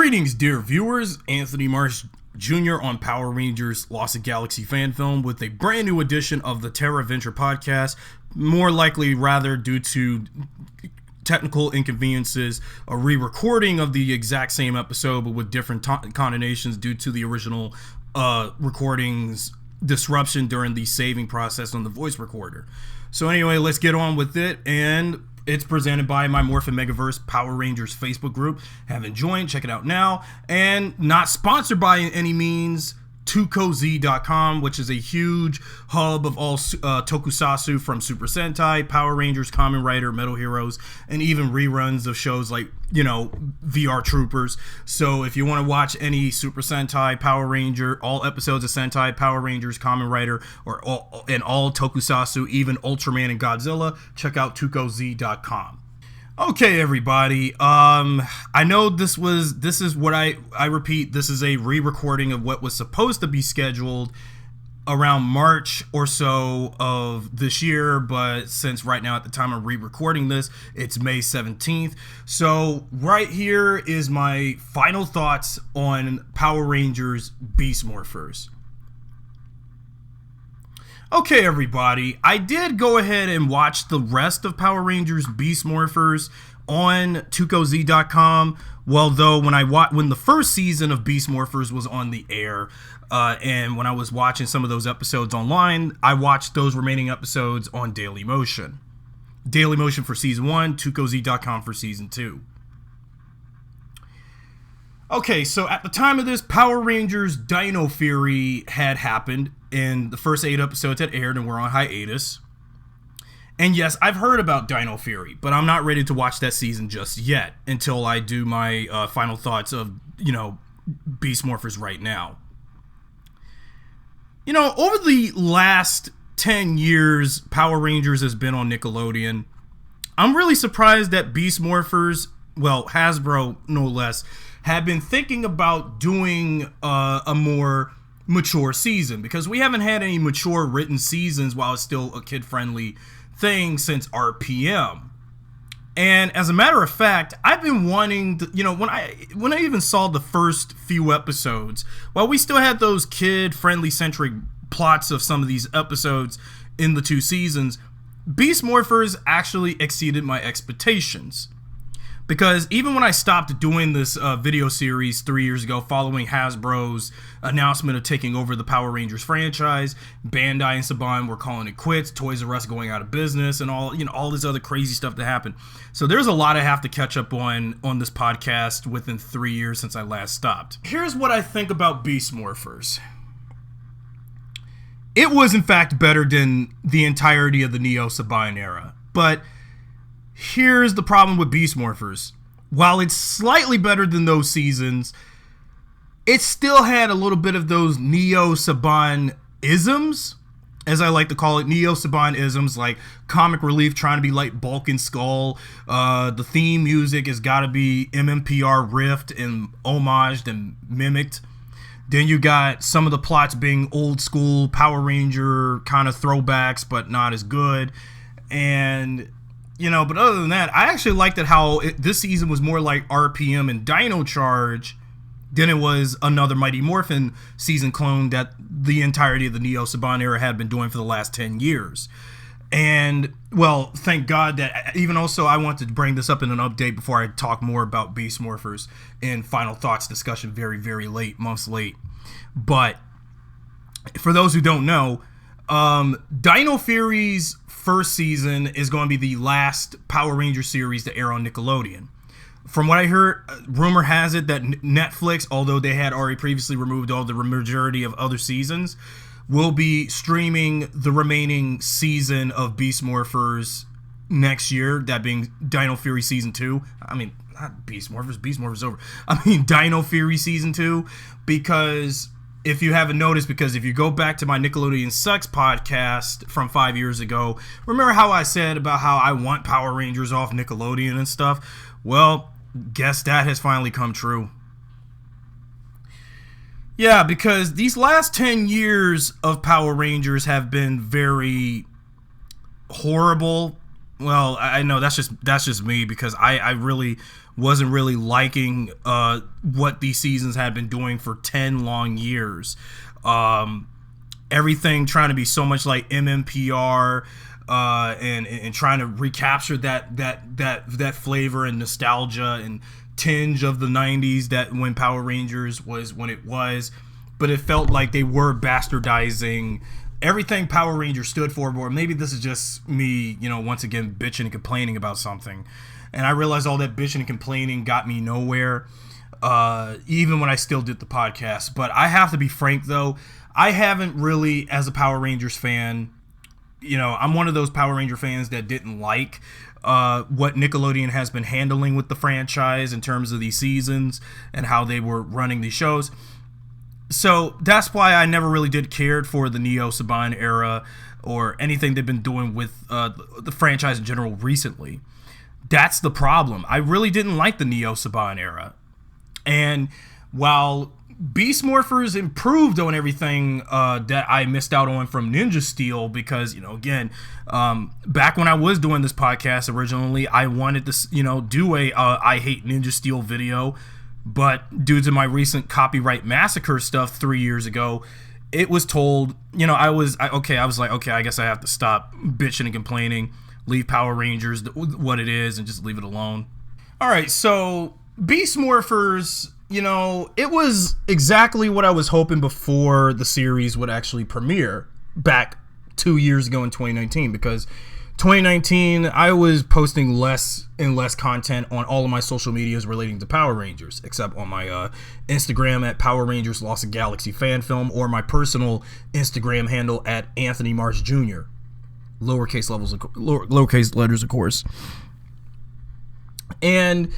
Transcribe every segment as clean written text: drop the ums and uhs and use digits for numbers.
Greetings, dear viewers. Anthony Marsh Jr. on Power Rangers Lost in Galaxy fan film with a brand new edition of the Terra Adventure podcast. More likely, rather, due to technical inconveniences, a re-recording of the exact same episode, but with different connotations due to the original recording's disruption during the saving process on the voice recorder. So anyway, let's get on with it, and it's presented by my Morphin Megaverse Power Rangers Facebook group. Haven't joined, check it out now. And not sponsored by any means, tokoz.com, which is a huge hub of all tokusatsu from Super Sentai, Power Rangers, Kamen Rider, Metal Heroes, and even reruns of shows like, VR Troopers. So if you want to watch any Super Sentai, Power Ranger, all episodes of Sentai, Power Rangers, Kamen Rider, or all tokusatsu, even Ultraman and Godzilla, check out tokoz.com. Okay, everybody. I know this is what I repeat, this is a re-recording of what was supposed to be scheduled around March or so of this year, but since right now at the time of re-recording this, it's May 17th. So right here is my final thoughts on Power Rangers Beast Morphers. Okay, everybody, I did go ahead and watch the rest of Power Rangers Beast Morphers on tokoz.com. Well, though, when the first season of Beast Morphers was on the air, and when I was watching some of those episodes online, I watched those remaining episodes on Dailymotion. Dailymotion for season 1, tokoz.com for season 2. Okay, so at the time of this, Power Rangers Dino Fury had happened, and the first 8 episodes had aired and were on hiatus. And yes, I've heard about Dino Fury, but I'm not ready to watch that season just yet until I do my final thoughts of, Beast Morphers right now. Over the last 10 years Power Rangers has been on Nickelodeon, I'm really surprised that Beast Morphers, well, Hasbro no less, have been thinking about doing a more mature season, because we haven't had any mature written seasons while it's still a kid-friendly thing since RPM. And as a matter of fact, I've been wanting to, when I even saw the first few episodes, while we still had those kid-friendly centric plots of some of these episodes in the 2 seasons, Beast Morphers actually exceeded my expectations. Because even when I stopped doing this video series 3 years ago following Hasbro's announcement of taking over the Power Rangers franchise, Bandai and Saban were calling it quits, Toys R Us going out of business, and all this other crazy stuff that happened. So there's a lot I have to catch up on this podcast within 3 years since I last stopped. Here's what I think about Beast Morphers. It was in fact better than the entirety of the Neo Saban era, but here's the problem with Beast Morphers. While it's slightly better than those seasons, it still had a little bit of those Neo Saban isms, as I like to call it, Neo Saban isms, like comic relief trying to be like Bulk and Skull. The theme music has got to be MMPR riffed and homaged and mimicked. Then you got some of the plots being old school Power Ranger kind of throwbacks, but not as good. And but other than that, I actually liked it how this season was more like RPM and Dino Charge than it was another Mighty Morphin season clone that the entirety of the Neo Saban era had been doing for the last 10 years. And, well, thank God that, even also, I wanted to bring this up in an update before I talk more about Beast Morphers in final thoughts discussion very, very late, months late. But for those who don't know, Dino Fury's first season is going to be the last Power Ranger series to air on Nickelodeon. From what I heard, rumor has it that Netflix, although they had already previously removed all the majority of other seasons, will be streaming the remaining season of Beast Morphers next year, that being Dino Fury Season 2. I mean, not Beast Morphers over. I mean, Dino Fury Season 2, because if you haven't noticed, because if you go back to my Nickelodeon Sucks podcast from 5 years ago, remember how I said about how I want Power Rangers off Nickelodeon and stuff? Well, guess that has finally come true. Yeah, because these last 10 years of Power Rangers have been very horrible Well, I know that's just me because I really wasn't really liking what these seasons had been doing for 10 long years. Everything trying to be so much like MMPR, and trying to recapture that flavor and nostalgia and tinge of the 90s, that when Power Rangers was when it was, but it felt like they were bastardizing everything Power Rangers stood for. Or maybe this is just me, once again bitching and complaining about something, and I realized all that bitching and complaining got me nowhere, even when I still did the podcast. But I have to be frank though, I haven't really, as a Power Rangers fan, I'm one of those Power Ranger fans that didn't like what Nickelodeon has been handling with the franchise in terms of these seasons and how they were running these shows. So that's why I never really did cared for the Neo Saban era or anything they've been doing with the franchise in general recently. That's the problem. I really didn't like the Neo Saban era. And while Beast Morphers improved on everything that I missed out on from Ninja Steel, because, again, back when I was doing this podcast originally, I wanted to, do a I Hate Ninja Steel video, but due to my recent copyright massacre stuff 3 years ago, it was told, I was like, okay, I guess I have to stop bitching and complaining, leave Power Rangers what it is, and just leave it alone. All right, so Beast Morphers, it was exactly what I was hoping before the series would actually premiere back 2 years ago in 2019, because 2019 I was posting less and less content on all of my social medias relating to Power Rangers, except on my Instagram at Power Rangers Lost Galaxy Fan Film, or my personal Instagram handle at Anthony Marsh Jr. Lowercase letters, of course. And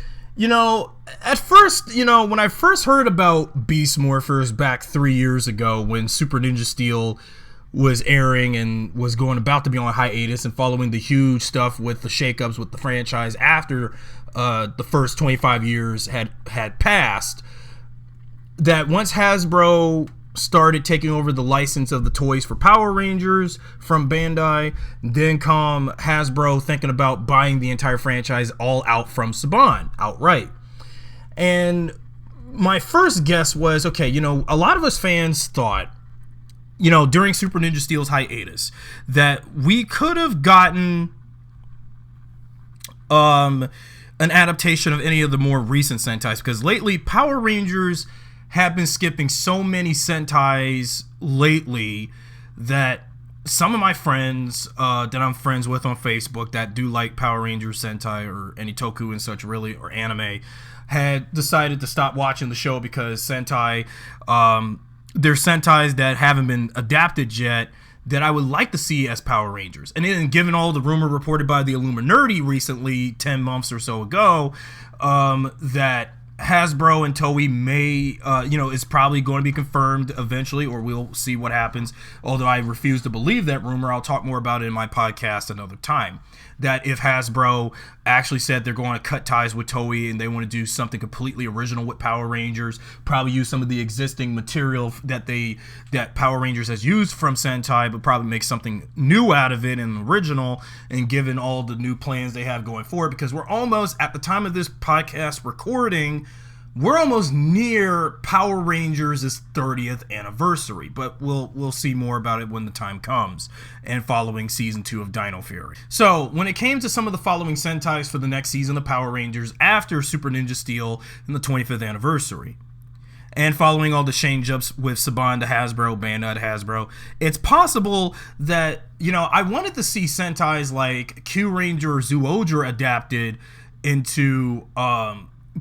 at first, when I first heard about Beast Morphers back 3 years ago, when Super Ninja Steel was airing and was about to be on hiatus, and following the huge stuff with the shakeups with the franchise after the first 25 years had passed, that once Hasbro started taking over the license of the toys for Power Rangers from Bandai, then come Hasbro thinking about buying the entire franchise all out from Saban outright. And my first guess was, okay, a lot of us fans thought, during Super Ninja Steel's hiatus, that we could have gotten an adaptation of any of the more recent Sentais, because lately Power Rangers have been skipping so many Sentais lately that some of my friends that I'm friends with on Facebook that do like Power Rangers Sentai or any toku and such, really, or anime, had decided to stop watching the show because Sentai, there's Sentais that haven't been adapted yet that I would like to see as Power Rangers. And then, given all the rumor reported by the Illuminati recently, 10 months or so ago, that Hasbro and Toei may, is probably going to be confirmed eventually, or we'll see what happens. Although I refuse to believe that rumor. I'll talk more about it in my podcast another time. That if Hasbro actually said they're going to cut ties with Toei and they want to do something completely original with Power Rangers, probably use some of the existing material that Power Rangers has used from Sentai, but probably make something new out of it and original, and given all the new plans they have going forward, because we're almost, at the time of this podcast recording, we're almost near Power Rangers' 30th anniversary, but we'll see more about it when the time comes, and following season 2 of Dino Fury. So when it came to some of the following Sentais for the next season of Power Rangers after Super Ninja Steel and the 25th anniversary, and following all the change-ups with Saban to Hasbro, Bandai to Hasbro, it's possible that, I wanted to see Sentais like Q Ranger or Zyuohger adapted into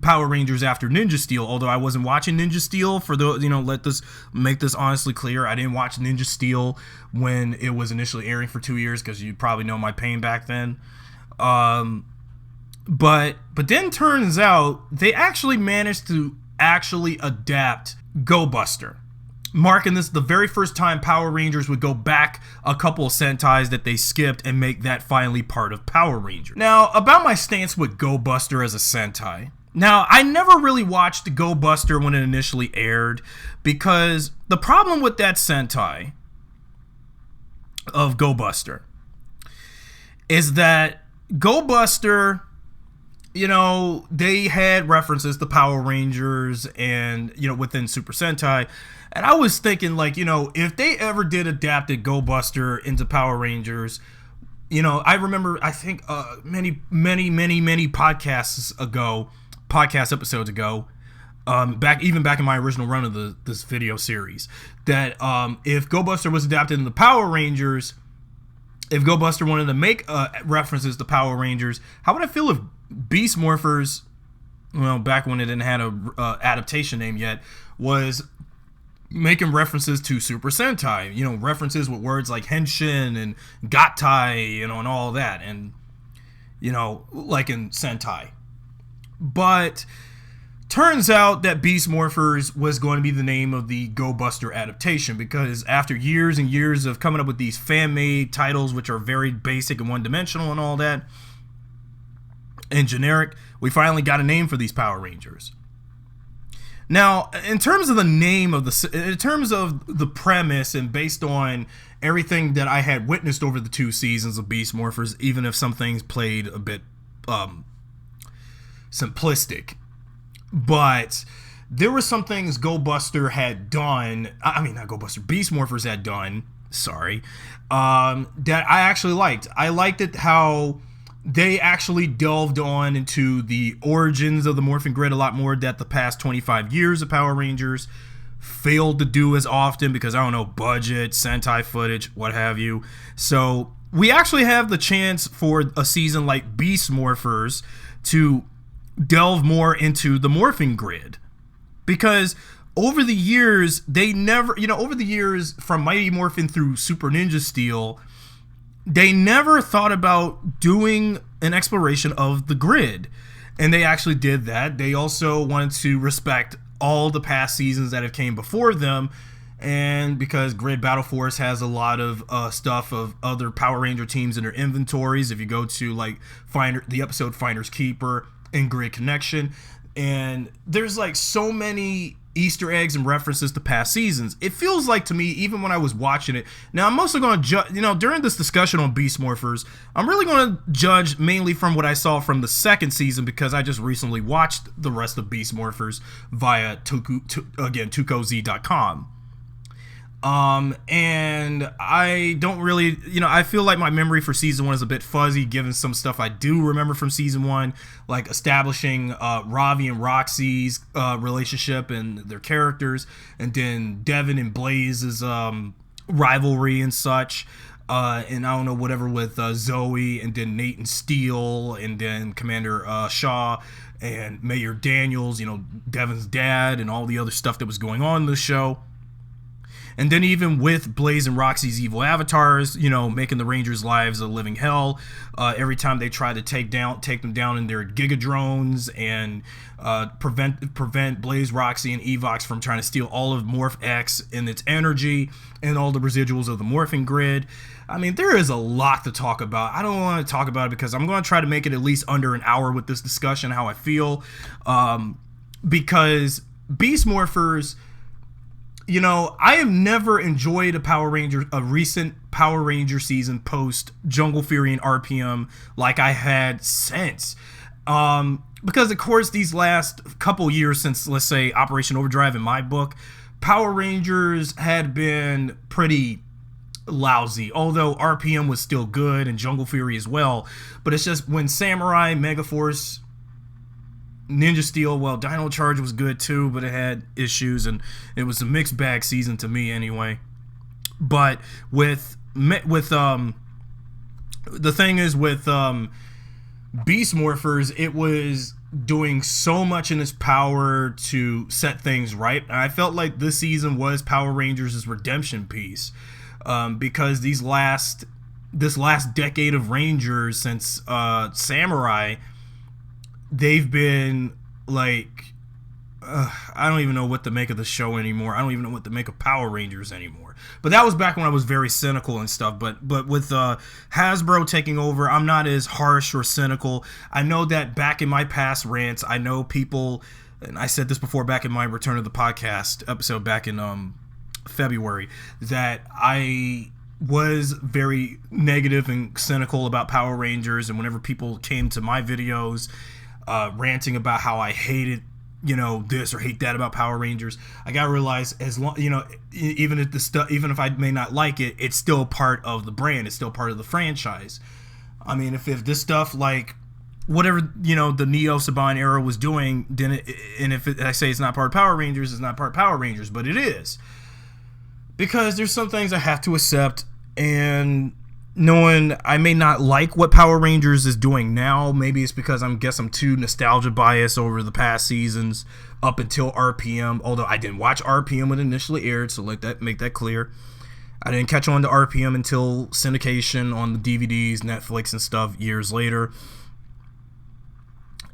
Power Rangers after Ninja Steel, although I wasn't watching Ninja Steel for the, make this honestly clear. I didn't watch Ninja Steel when it was initially airing for 2 years, because you probably know my pain back then. But then turns out they actually managed to adapt Go Buster, marking this the very first time Power Rangers would go back a couple of Sentais that they skipped and make that finally part of Power Rangers. Now, about my stance with Go Buster as a Sentai. Now, I never really watched Go Buster when it initially aired, because the problem with that Sentai of Go Buster is that Go Buster, they had references to Power Rangers and, within Super Sentai. And I was thinking, if they ever did adapted Go Buster into Power Rangers, I remember, I think, many podcast episodes ago, back in my original run of this video series, that if Go Buster was adapted into Power Rangers, if Go Buster wanted to make references to Power Rangers, how would I feel if Beast Morphers, back when it didn't have a adaptation name yet, was making references to Super Sentai, references with words like Henshin and Gattai, and all that, and, like in Sentai. But turns out that Beast Morphers was going to be the name of the Go Buster adaptation, because after years and years of coming up with these fan-made titles, which are very basic and one-dimensional and all that, and generic, we finally got a name for these Power Rangers. Now, in terms of the name of in terms of the premise, and based on everything that I had witnessed over the 2 seasons of Beast Morphers, even if some things played a bit simplistic, but there were some things Go Buster had done. I mean, not Go Buster, Beast Morphers had done. Sorry, that I actually liked. I liked it how they actually delved on into the origins of the morphing grid a lot more that the past 25 years of Power Rangers failed to do as often because, I don't know, budget, Sentai footage, what have you. So we actually have the chance for a season like Beast Morphers to delve more into the morphing grid, because over the years, they never, over the years from Mighty Morphin through Super Ninja Steel, they never thought about doing an exploration of the grid. And they actually did that. They also wanted to respect all the past seasons that have came before them. And because Grid Battle Force has a lot of stuff of other Power Ranger teams in their inventories. If you go to the episode Finder's Keeper and Grid Connection. And there's so many Easter eggs and references to past seasons. It feels like to me, even when I was watching it. Now, I'm mostly going to judge, during this discussion on Beast Morphers, I'm really going to judge mainly from what I saw from the 2nd season, because I just recently watched the rest of Beast Morphers via tukoz.com. And I don't really, I feel like my memory for season 1 is a bit fuzzy, given some stuff I do remember from season 1, like establishing Ravi and Roxy's relationship and their characters, and then Devin and Blaze's rivalry and such, and I don't know, whatever with Zoe, and then Nate and Steele, and then Commander Shaw and Mayor Daniels, Devin's dad, and all the other stuff that was going on in the show. And then even with Blaze and Roxy's evil avatars, making the Rangers' lives a living hell. Every time they try to take them down in their Gigadrones and prevent Blaze, Roxy, and Evox from trying to steal all of Morph X and its energy and all the residuals of the morphing grid. I mean, there is a lot to talk about. I don't want to talk about it because I'm going to try to make it at least under an hour with this discussion, how I feel. Because Beast Morphers, I have never enjoyed a recent Power Ranger season post Jungle Fury and RPM like I had since. Because, of course, these last couple years since, let's say, Operation Overdrive in my book, Power Rangers had been pretty lousy. Although RPM was still good and Jungle Fury as well. But it's just when Samurai, Megaforce, Ninja Steel, well, Dino Charge was good too, but it had issues, and it was a mixed bag season to me anyway. But with the thing is with Beast Morphers, it was doing so much in its power to set things right. And I felt like this season was Power Rangers' redemption piece, because this last decade of Rangers since Samurai, they've been I don't even know what to make of the show anymore. I don't even know what to make of Power Rangers anymore. But that was back when I was very cynical and stuff. But with Hasbro taking over, I'm not as harsh or cynical. I know that back in my past rants, I know people, and I said this before back in my Return of the Podcast episode back in February, that I was very negative and cynical about Power Rangers, and whenever people came to my videos ranting about how I hated, this or hate that about Power Rangers, I gotta realize, as long, even if the stuff, even if I may not like it, it's still part of the brand. It's still part of the franchise. I mean, if this stuff, like whatever the Neo Saban era was doing, then I say it's not part of Power Rangers, it's not part of Power Rangers, but it is, because there's some things I have to accept, and knowing I may not like what Power Rangers is doing now, maybe it's because I'm too nostalgia biased over the past seasons up until RPM, although I didn't watch RPM when it initially aired, so make that clear. I didn't catch on to RPM until syndication on the DVDs, Netflix and stuff years later.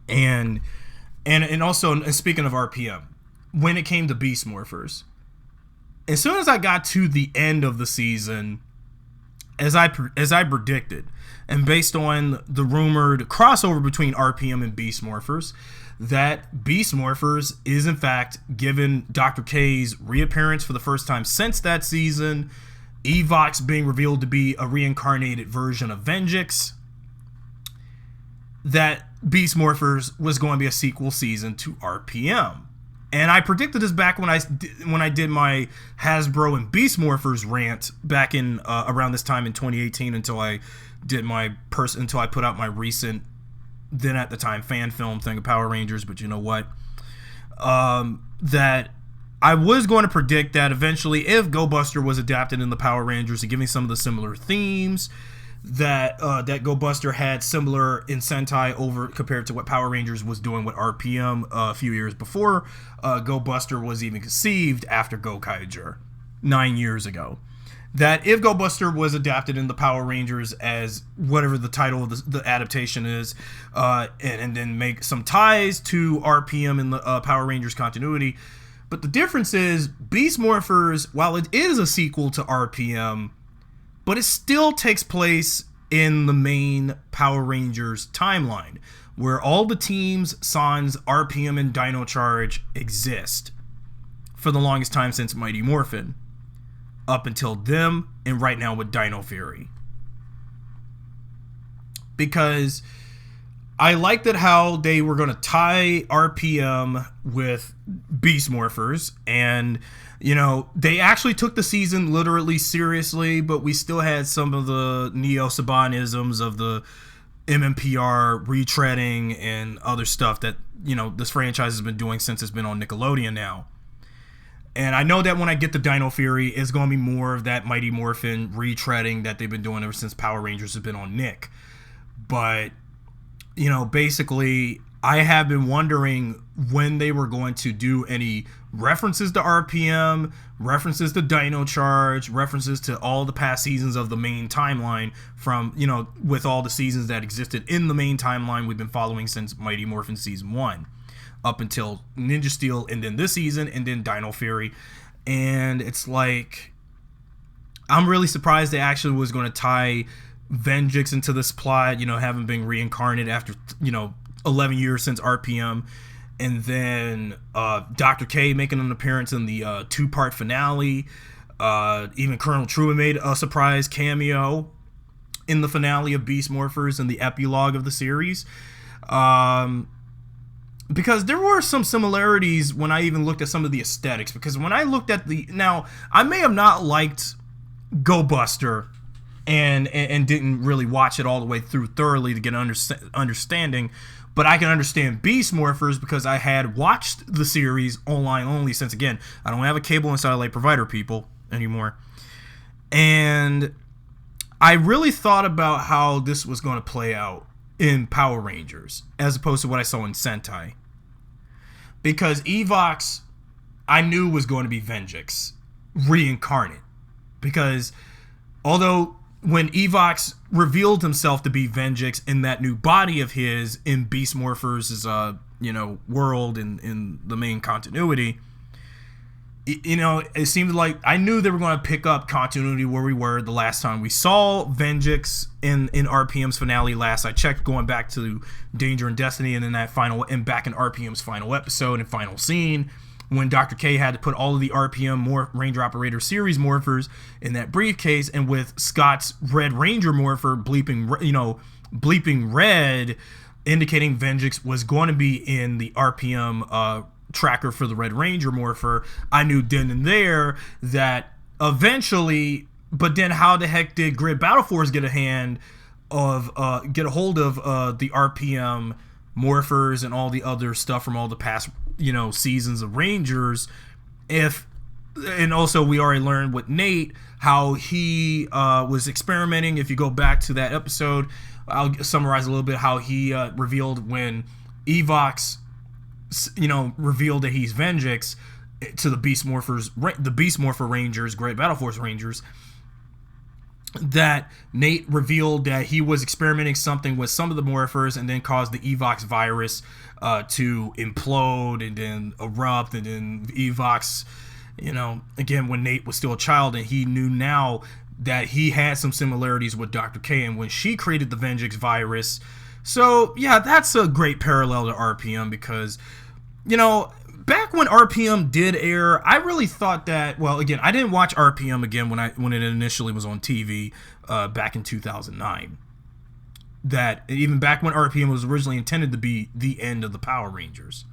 And also, and speaking of RPM, when it came to Beast Morphers, as soon as I got to the end of the season, as I predicted, and based on the rumored crossover between RPM and Beast Morphers, that Beast Morphers is in fact given Dr. K's reappearance for the first time since that season, Evox being revealed to be a reincarnated version of Venjix, that Beast Morphers was going to be a sequel season to RPM. And I predicted this back when I did my Hasbro and Beast Morphers rant back in around this time in 2018, until I put out my recent, then at the time, fan film thing of Power Rangers. But you know what? That I was going to predict that eventually, if Go Buster was adapted in the Power Rangers and giving some of the similar themes that Go Buster had similar in Sentai over compared to what Power Rangers was doing with RPM a few years before Go Buster was even conceived, after Go Kaiger 9 years ago. That if Go Buster was adapted in the Power Rangers as whatever the title of the adaptation is, and then make some ties to RPM in the Power Rangers continuity. But the difference is, Beast Morphers, while it is a sequel to RPM, but it still takes place in the main Power Rangers timeline, where all the teams, Sans, RPM, and Dino Charge exist for the longest time since Mighty Morphin, up until them, and right now with Dino Fury. Because I liked it how they were going to tie RPM with Beast Morphers, and they actually took the season literally seriously, but we still had some of the Neo Saban-isms of the MMPR retreading and other stuff that, this franchise has been doing since it's been on Nickelodeon now. And I know that when I get to Dino Fury, it's going to be more of that Mighty Morphin retreading that they've been doing ever since Power Rangers has been on Nick. But, basically, I have been wondering when they were going to do any references to RPM, references to Dino Charge, references to all the past seasons of the main timeline from, with all the seasons that existed in the main timeline we've been following since Mighty Morphin Season 1, up until Ninja Steel, and then this season, and then Dino Fury. And it's like, I'm really surprised they actually was going to tie Venjix into this plot, having been reincarnated after, 11 years since RPM, and then Dr. K making an appearance in the two-part finale. Even Colonel Truman made a surprise cameo in the finale of Beast Morphers and the epilogue of the series. Because there were some similarities when I even looked at some of the aesthetics. Because when I looked at now, I may have not liked Go Buster and didn't really watch it all the way through thoroughly to get an understanding. But I can understand Beast Morphers because I had watched the series online only, since, again, I don't have a cable and satellite provider, people, anymore. And I really thought about how this was going to play out in Power Rangers as opposed to what I saw in Sentai. Because Evox, I knew was going to be Venjix reincarnate. Because although when Evox revealed himself to be Venjix in that new body of his in Beast Morphers' world in the main continuity, it seemed like I knew they were going to pick up continuity where we were the last time we saw Venjix in RPM's finale last I checked, going back to Danger and Destiny, and then back in RPM's final episode and final scene when Dr. K had to put all of the RPM Ranger Operator Series morphers in that briefcase, and with Scott's Red Ranger morpher bleeping red, indicating Vengeance was going to be in the RPM tracker for the Red Ranger morpher, I knew then and there that eventually. But then, how the heck did Grid Battle Force get a hold of the RPM morphers and all the other stuff from all the past seasons of Rangers? And also we already learned with Nate how he was experimenting. If you go back to that episode, I'll summarize a little bit how he revealed when Evox revealed that he's Vengeance to the Beast Morpher Rangers, Great Battle Force Rangers, that Nate revealed that he was experimenting something with some of the morphers and then caused the Evox virus to implode and then erupt, and then Evox, again, when Nate was still a child, and he knew now that he had some similarities with Dr. K and when she created the Vengeance virus. So yeah, that's a great parallel to RPM, because back when RPM did air, I really thought that, well, again, I didn't watch RPM again when it initially was on TV back in 2009. That even back when RPM was originally intended to be the end of the Power Rangers,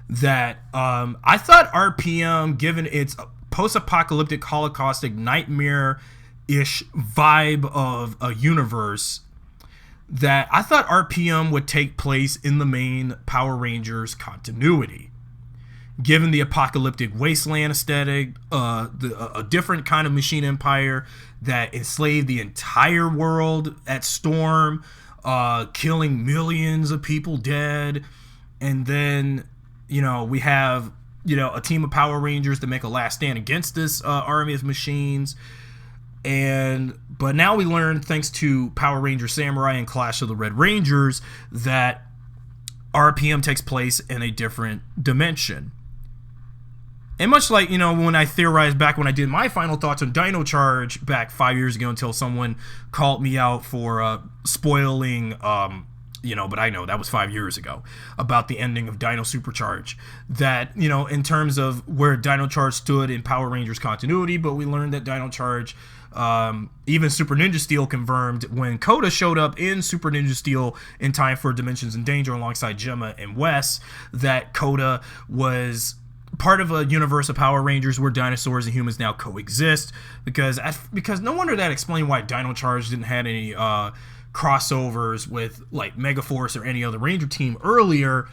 that I thought RPM, given its post-apocalyptic, holocaustic, nightmare-ish vibe of a universe, that I thought RPM would take place in the main Power Rangers continuity. Given the apocalyptic wasteland aesthetic, a different kind of machine empire that enslaved the entire world at Storm, killing millions of people dead, and then we have a team of Power Rangers to make a last stand against this army of machines. But now we learn, thanks to Power Ranger Samurai and Clash of the Red Rangers, that RPM takes place in a different dimension. And much like, when I theorized back when I did my final thoughts on Dino Charge back 5 years ago, until someone called me out for spoiling, but I know that was 5 years ago, about the ending of Dino Supercharge. That, in terms of where Dino Charge stood in Power Rangers continuity, but we learned that Dino Charge, even Super Ninja Steel confirmed when Coda showed up in Super Ninja Steel in time for Dimensions in Danger alongside Gemma and Wes, that Coda was part of a universe of Power Rangers where dinosaurs and humans now coexist, because no wonder that explained why Dino Charge didn't have any crossovers with like Megaforce or any other Ranger team earlier,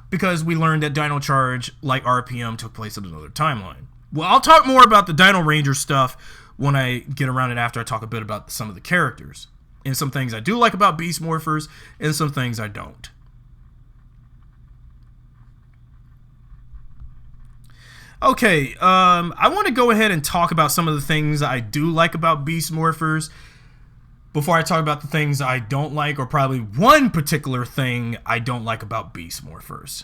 because we learned that Dino Charge, like RPM, took place in another timeline. Well, I'll talk more about the Dino Ranger stuff when I get around it, after I talk a bit about some of the characters and some things I do like about Beast Morphers and some things I don't. Okay, I want to go ahead and talk about some of the things I do like about Beast Morphers before I talk about the things I don't like, or probably one particular thing I don't like about Beast Morphers.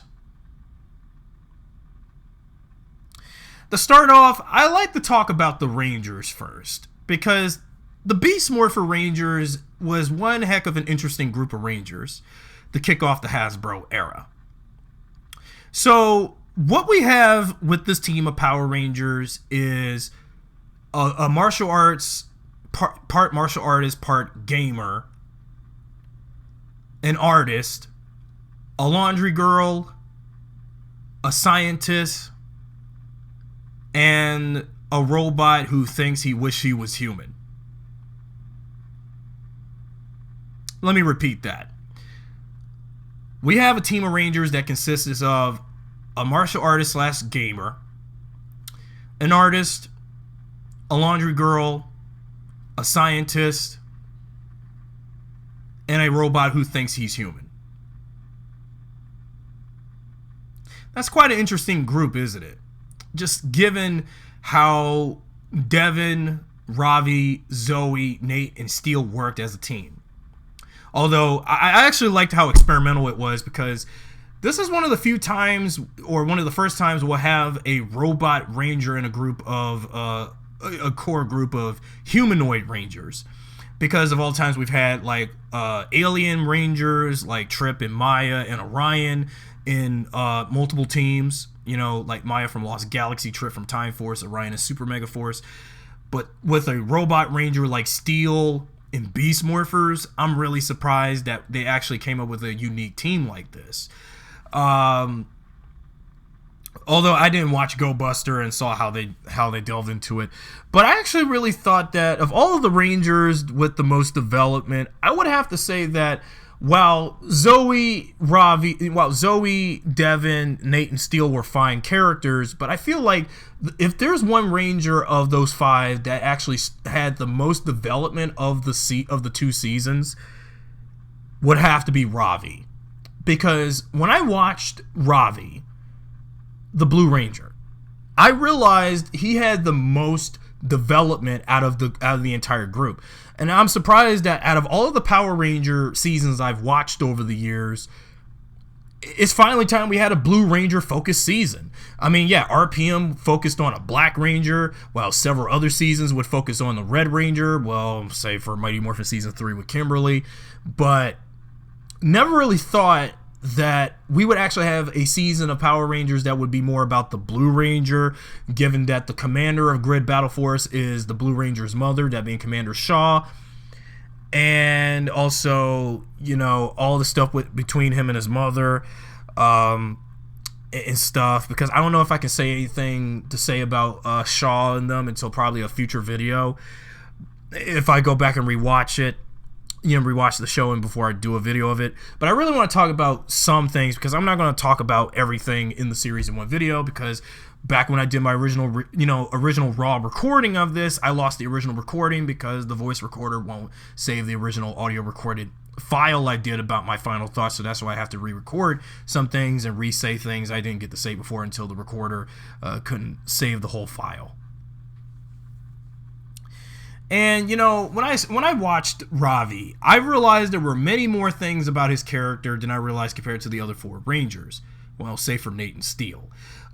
To start off, I like to talk about the Rangers first, because the Beast Morpher Rangers was one heck of an interesting group of Rangers to kick off the Hasbro era. So what we have with this team of Power Rangers is a martial arts, part martial artist, part gamer, an artist, a laundry girl, a scientist, and a robot who thinks he wished he was human. Let me repeat that. We have a team of Rangers that consists of a martial artist / gamer, an artist, a laundry girl, a scientist, and a robot who thinks he's human. That's quite an interesting group, isn't it? Just given how Devin, Ravi, Zoe, Nate, and Steel worked as a team. Although I actually liked how experimental it was, because this is one of the few times, or one of the first times, we'll have a robot ranger in a group of a core group of humanoid rangers. Because of all times we've had like alien rangers like Trip and Maya and Orion, in multiple teams, like Maya from Lost Galaxy, Trip from Time Force, Orion and Super Mega Force. But with a robot ranger like Steel and Beast Morphers, I'm really surprised that they actually came up with a unique team like this. Although I didn't watch Go Buster and saw how they delved into it, but I actually really thought that of all of the Rangers with the most development, I would have to say that while Zoe, Devin, Nate, and Steele were fine characters, but I feel like if there's one Ranger of those 5 that actually had the most development of the 2 seasons, would have to be Ravi, because when I watched Ravi, the Blue Ranger, I realized he had the most development out of the entire group. And I'm surprised that out of all of the Power Ranger seasons I've watched over the years, it's finally time we had a Blue Ranger focused season. I mean, yeah, RPM focused on a Black Ranger, while several other seasons would focus on the Red Ranger, well, say for Mighty Morphin Season 3 with Kimberly, but never really thought that we would actually have a season of Power Rangers that would be more about the Blue Ranger, given that the commander of Grid Battle Force is the Blue Ranger's mother, that being Commander Shaw, and also, all the stuff between him and his mother, and stuff, because I don't know if I can say anything to say about Shaw and them until probably a future video, if I go back and rewatch it. Rewatch the show and before I do a video of it. But I really want to talk about some things, because I'm not going to talk about everything in the series in one video, because back when I did my original raw recording of this, I lost the original recording because the voice recorder won't save the original audio recorded file I did about my final thoughts, so that's why I have to re-record some things and re-say things I didn't get to say before until the recorder couldn't save the whole file. And, when I watched Ravi, I realized there were many more things about his character than I realized compared to the other 4 Rangers. Well, say for Nate and Steele.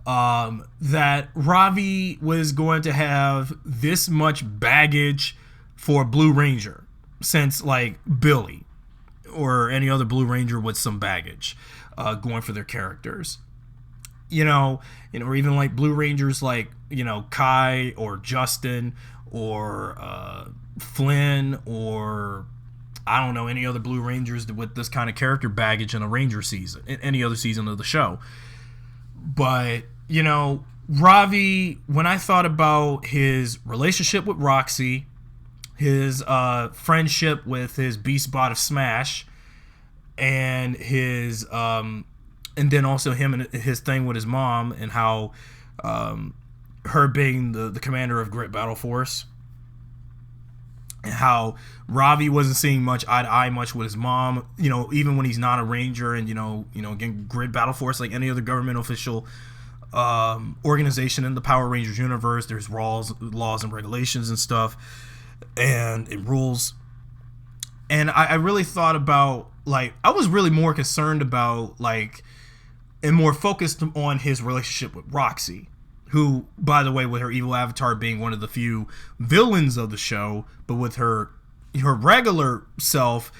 That Ravi was going to have this much baggage for Blue Ranger, since, like, Billy or any other Blue Ranger with some baggage going for their characters. Or even like Blue Rangers like, Kai or Justin or Flynn, or I don't know, any other Blue Rangers with this kind of character baggage in a Ranger season, in any other season of the show. But, Ravi, when I thought about his relationship with Roxy, his friendship with his Beast Bot of Smash, and his and then also him and his thing with his mom, and how her being the commander of Grid Battle Force, and how Ravi wasn't seeing much eye to eye much with his mom, even when he's not a Ranger, and again, Grid Battle Force, like any other government official organization in the Power Rangers universe, there's laws and regulations and stuff, and rules. And I really thought about, like, I was really more concerned about, like, and more focused on his relationship with Roxy, who, by the way, with her evil avatar being one of the few villains of the show, but with her regular self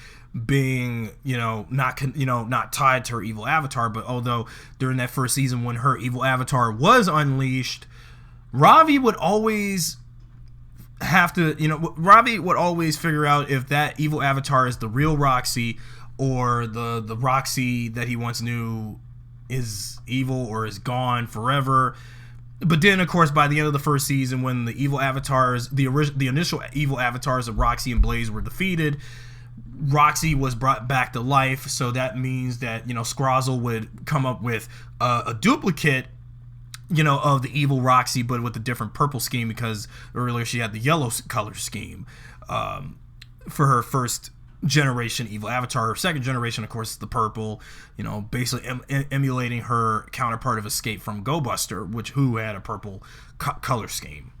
being, not tied to her evil avatar. But although during that first season when her evil avatar was unleashed, Ravi would always figure out if that evil avatar is the real Roxy, or the Roxy that he once knew is evil or is gone forever. But then, of course, by the end of the first season, when the evil avatars, the initial evil avatars of Roxy and Blaze were defeated, Roxy was brought back to life. So that means that, Scrozzle would come up with a duplicate, of the evil Roxy, but with a different purple scheme, because earlier she had the yellow color scheme for her first generation evil avatar. Her second generation, of course, is the purple, basically emulating her counterpart of Escape from Go Buster, who had a purple color scheme.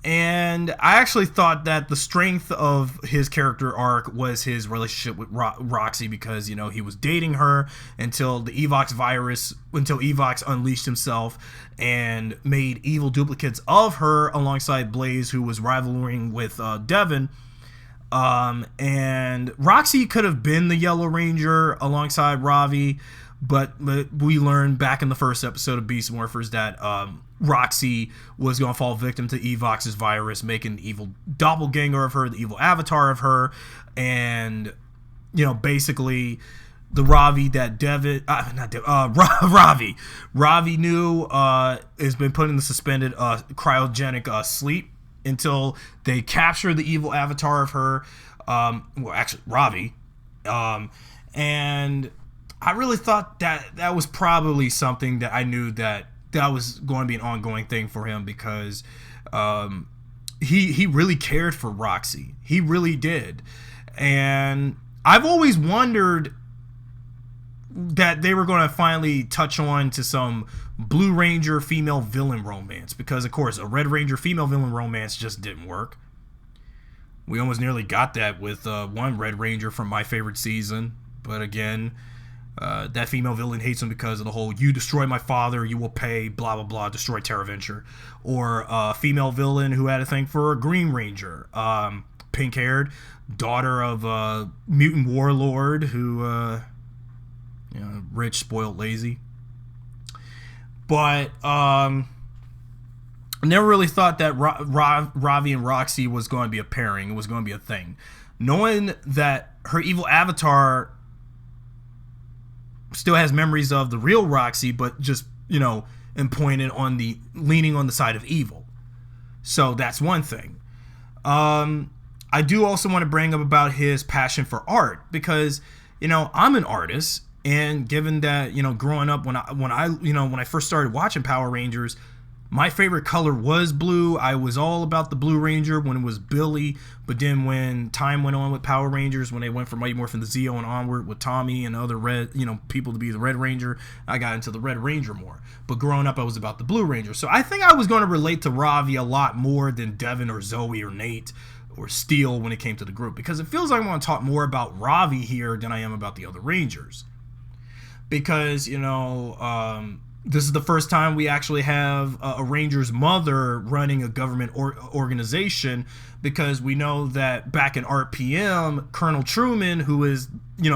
And I actually thought that the strength of his character arc was his relationship with Roxy, because, he was dating her until Evox unleashed himself and made evil duplicates of her alongside Blaze, who was rivaling with Devin. And Roxy could have been the Yellow Ranger alongside Ravi, But we learned back in the first episode of Beast Morphers that Roxy was going to fall victim to Evox's virus, making the evil doppelganger of her, the evil avatar of her, and basically the Ravi that Ravi knew has been put in the suspended cryogenic sleep until they capture the evil avatar of her. Actually, Ravi, and I really thought that was probably something that I knew that was going to be an ongoing thing for him, because he really cared for Roxy. He really did. And I've always wondered that they were going to finally touch on to some Blue Ranger female villain romance, because of course a Red Ranger female villain romance just didn't work. We almost nearly got that with one Red Ranger from my favorite season, but again, that female villain hates him because of the whole "you destroy my father, you will pay, blah blah blah, destroy Terra Venture." Or a female villain who had a thing for a Green Ranger, pink-haired, daughter of a mutant warlord who, rich, spoiled, lazy. But I never really thought that Ravi and Roxy was going to be a pairing. It was going to be a thing. Knowing that her evil avatar still has memories of the real Roxy, but just, and pointed on leaning on the side of evil. So that's one thing. I do also want to bring up about his passion for art, because, I'm an artist, and given that, growing up when I first started watching Power Rangers, my favorite color was blue. I was all about the Blue Ranger when it was Billy, but then when time went on with Power Rangers, when they went from Mighty Morphin the Zeo and onward with Tommy and other people to be the Red Ranger, I got into the Red Ranger more. But growing up, I was about the Blue Ranger. So I think I was going to relate to Ravi a lot more than Devin or Zoe or Nate or Steel when it came to the group, because it feels like I want to talk more about Ravi here than I am about the other Rangers. Because, this is the first time we actually have a Ranger's mother running a government organization, because we know that back in RPM, Colonel Truman, who is,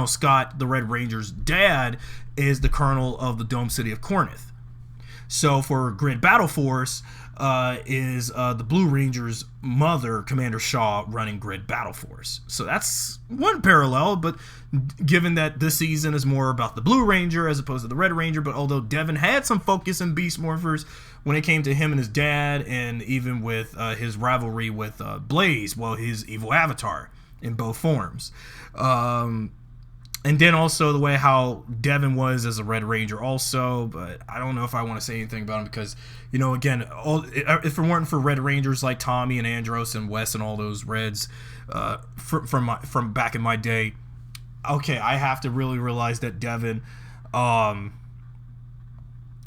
Scott, the Red Ranger's dad, is the colonel of the Dome City of Corinth. So for Grid Battle Force is the Blue Ranger's mother, Commander Shaw, running Grid Battle Force. So that's one parallel, but given that this season is more about the Blue Ranger as opposed to the Red Ranger, but although Devin had some focus in Beast Morphers when it came to him and his dad, and even with his rivalry with Blaze, his evil avatar in both forms. And then also the way how Devin was as a Red Ranger also, but I don't know if I want to say anything about him because, again, if it weren't for Red Rangers like Tommy and Andros and Wes and all those Reds from back in my day, okay, I have to really realize that Devin,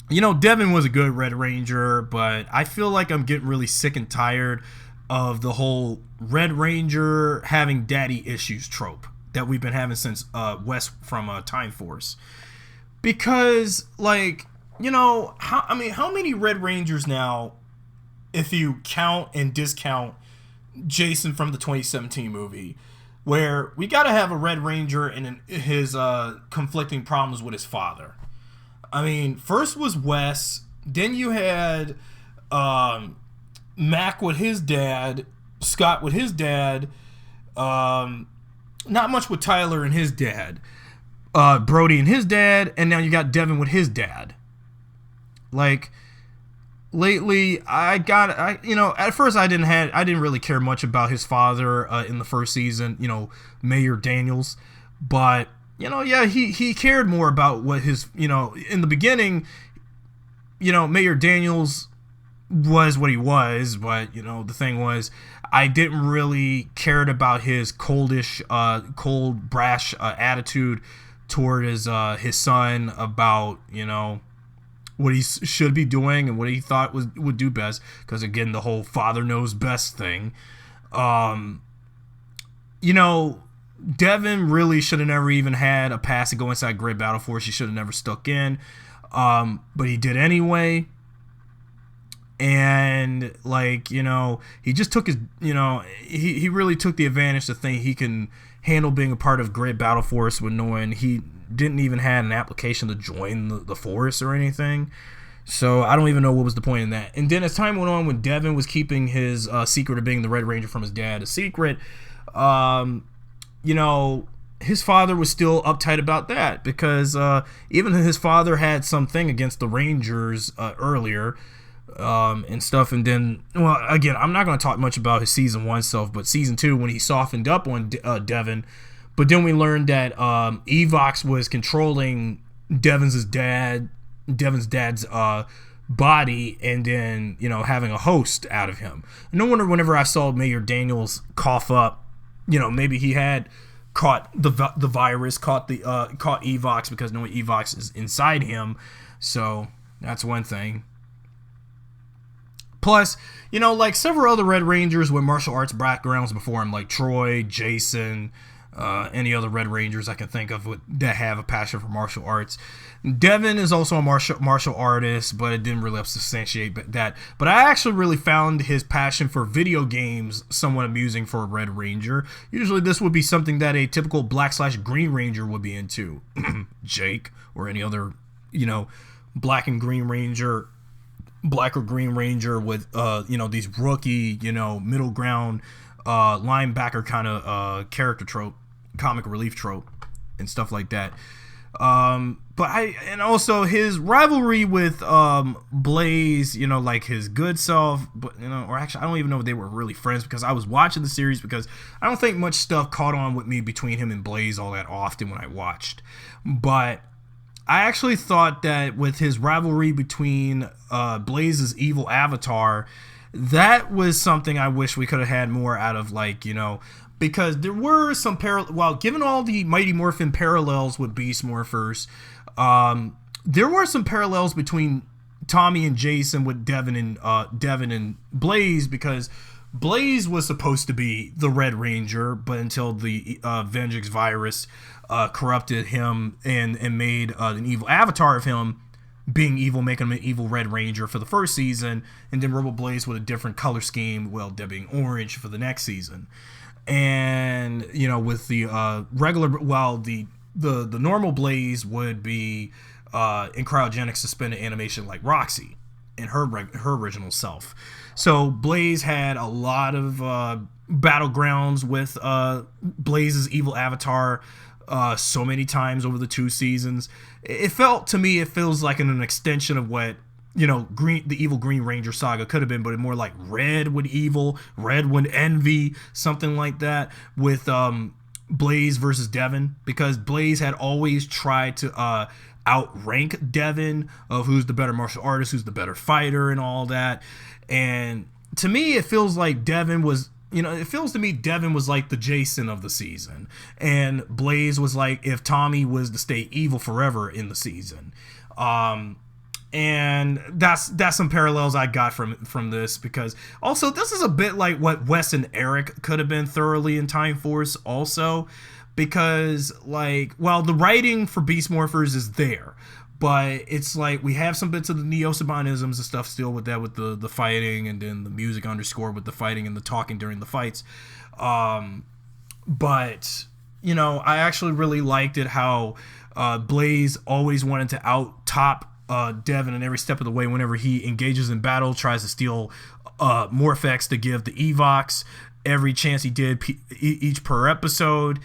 Devin was a good Red Ranger, but I feel like I'm getting really sick and tired of the whole Red Ranger having daddy issues trope that we've been having since Wes from Time Force. Because, how many Red Rangers now, if you count and discount Jason from the 2017 movie, where we got to have a Red Ranger and his conflicting problems with his father. First was Wes, then you had Mac with his dad, Scott with his dad, not much with Tyler and his dad, Brody and his dad, and now you got Devin with his dad. Lately, at first I didn't really care much about his father in the first season, Mayor Daniels, but he cared more about what his, in the beginning, Mayor Daniels was what he was, but the thing was, I didn't really cared about his cold, brash attitude toward his son about, what he should be doing and what he thought would do best. Because again, the whole father knows best thing. Devin really should have never even had a pass to go inside Grid Battle Force. He should have never stuck in, but he did anyway. And he just took his, he really took the advantage to think he can handle being a part of Grid Battle Force with knowing he didn't even have an application to join the Force or anything. So I don't even know what was the point in that. And then as time went on, when Devin was keeping his secret of being the Red Ranger from his dad a secret, his father was still uptight about that, because even his father had something against the Rangers earlier and stuff. And then, well, again, I'm not going to talk much about his season 1 self, but season 2, when he softened up on Devin, but then we learned that Evox was controlling Devin's dad's body, and then, having a host out of him. No wonder whenever I saw Mayor Daniels cough up, maybe he had caught the virus, caught Evox, because knowing Evox is inside him. So that's one thing. Plus, like several other Red Rangers with martial arts backgrounds before him, like Troy, Jason, any other Red Rangers I can think of that have a passion for martial arts. Devin is also a martial artist, but it didn't really substantiate that. But I actually really found his passion for video games somewhat amusing for a Red Ranger. Usually this would be something that a typical Black/Green Ranger would be into. Jake, or any other, Black or Green Ranger with, these rookie, middle ground linebacker kind of character trope, comic relief trope, and stuff like that. And also his rivalry with Blaze, like his good self, but or actually I don't even know if they were really friends, because I was watching the series, because I don't think much stuff caught on with me between him and Blaze all that often when I watched. But I actually thought that with his rivalry between Blaze's evil avatar, that was something I wish we could have had more out of, because there were some given all the Mighty Morphin parallels with Beast Morphers, there were some parallels between Tommy and Jason with Devin and Blaze, because Blaze was supposed to be the Red Ranger, but until the Vengeance virus corrupted him and made an evil avatar of him being evil, making him an evil Red Ranger for the first season, and then Rebel Blaze with a different color scheme, that being orange, for the next season. And with the regular, the normal Blaze would be in cryogenic suspended animation like Roxy in her original self. So Blaze had a lot of battlegrounds with Blaze's evil avatar so many times over the 2 seasons. It feels like an extension of what the evil Green Ranger saga could have been, but more like Red with evil, Red with envy, something like that, with Blaze versus Devin, because Blaze had always tried to outrank Devin of who's the better martial artist, who's the better fighter, and all that. And to me, it feels like Devin was like the Jason of the season, and Blaze was like if Tommy was to stay evil forever in the season. And that's some parallels I got from this, because also this is a bit like what Wes and Eric could have been thoroughly in Time Force also, because the writing for Beast Morphers is there, but it's like we have some bits of the Neo-Sabanisms and stuff still with that, with the fighting, and then the music underscored with the fighting and the talking during the fights. But I actually really liked it how Blaze always wanted to out-top Devin in every step of the way. Whenever he engages in battle, tries to steal Morphex to give the Evox every chance he did, each per episode.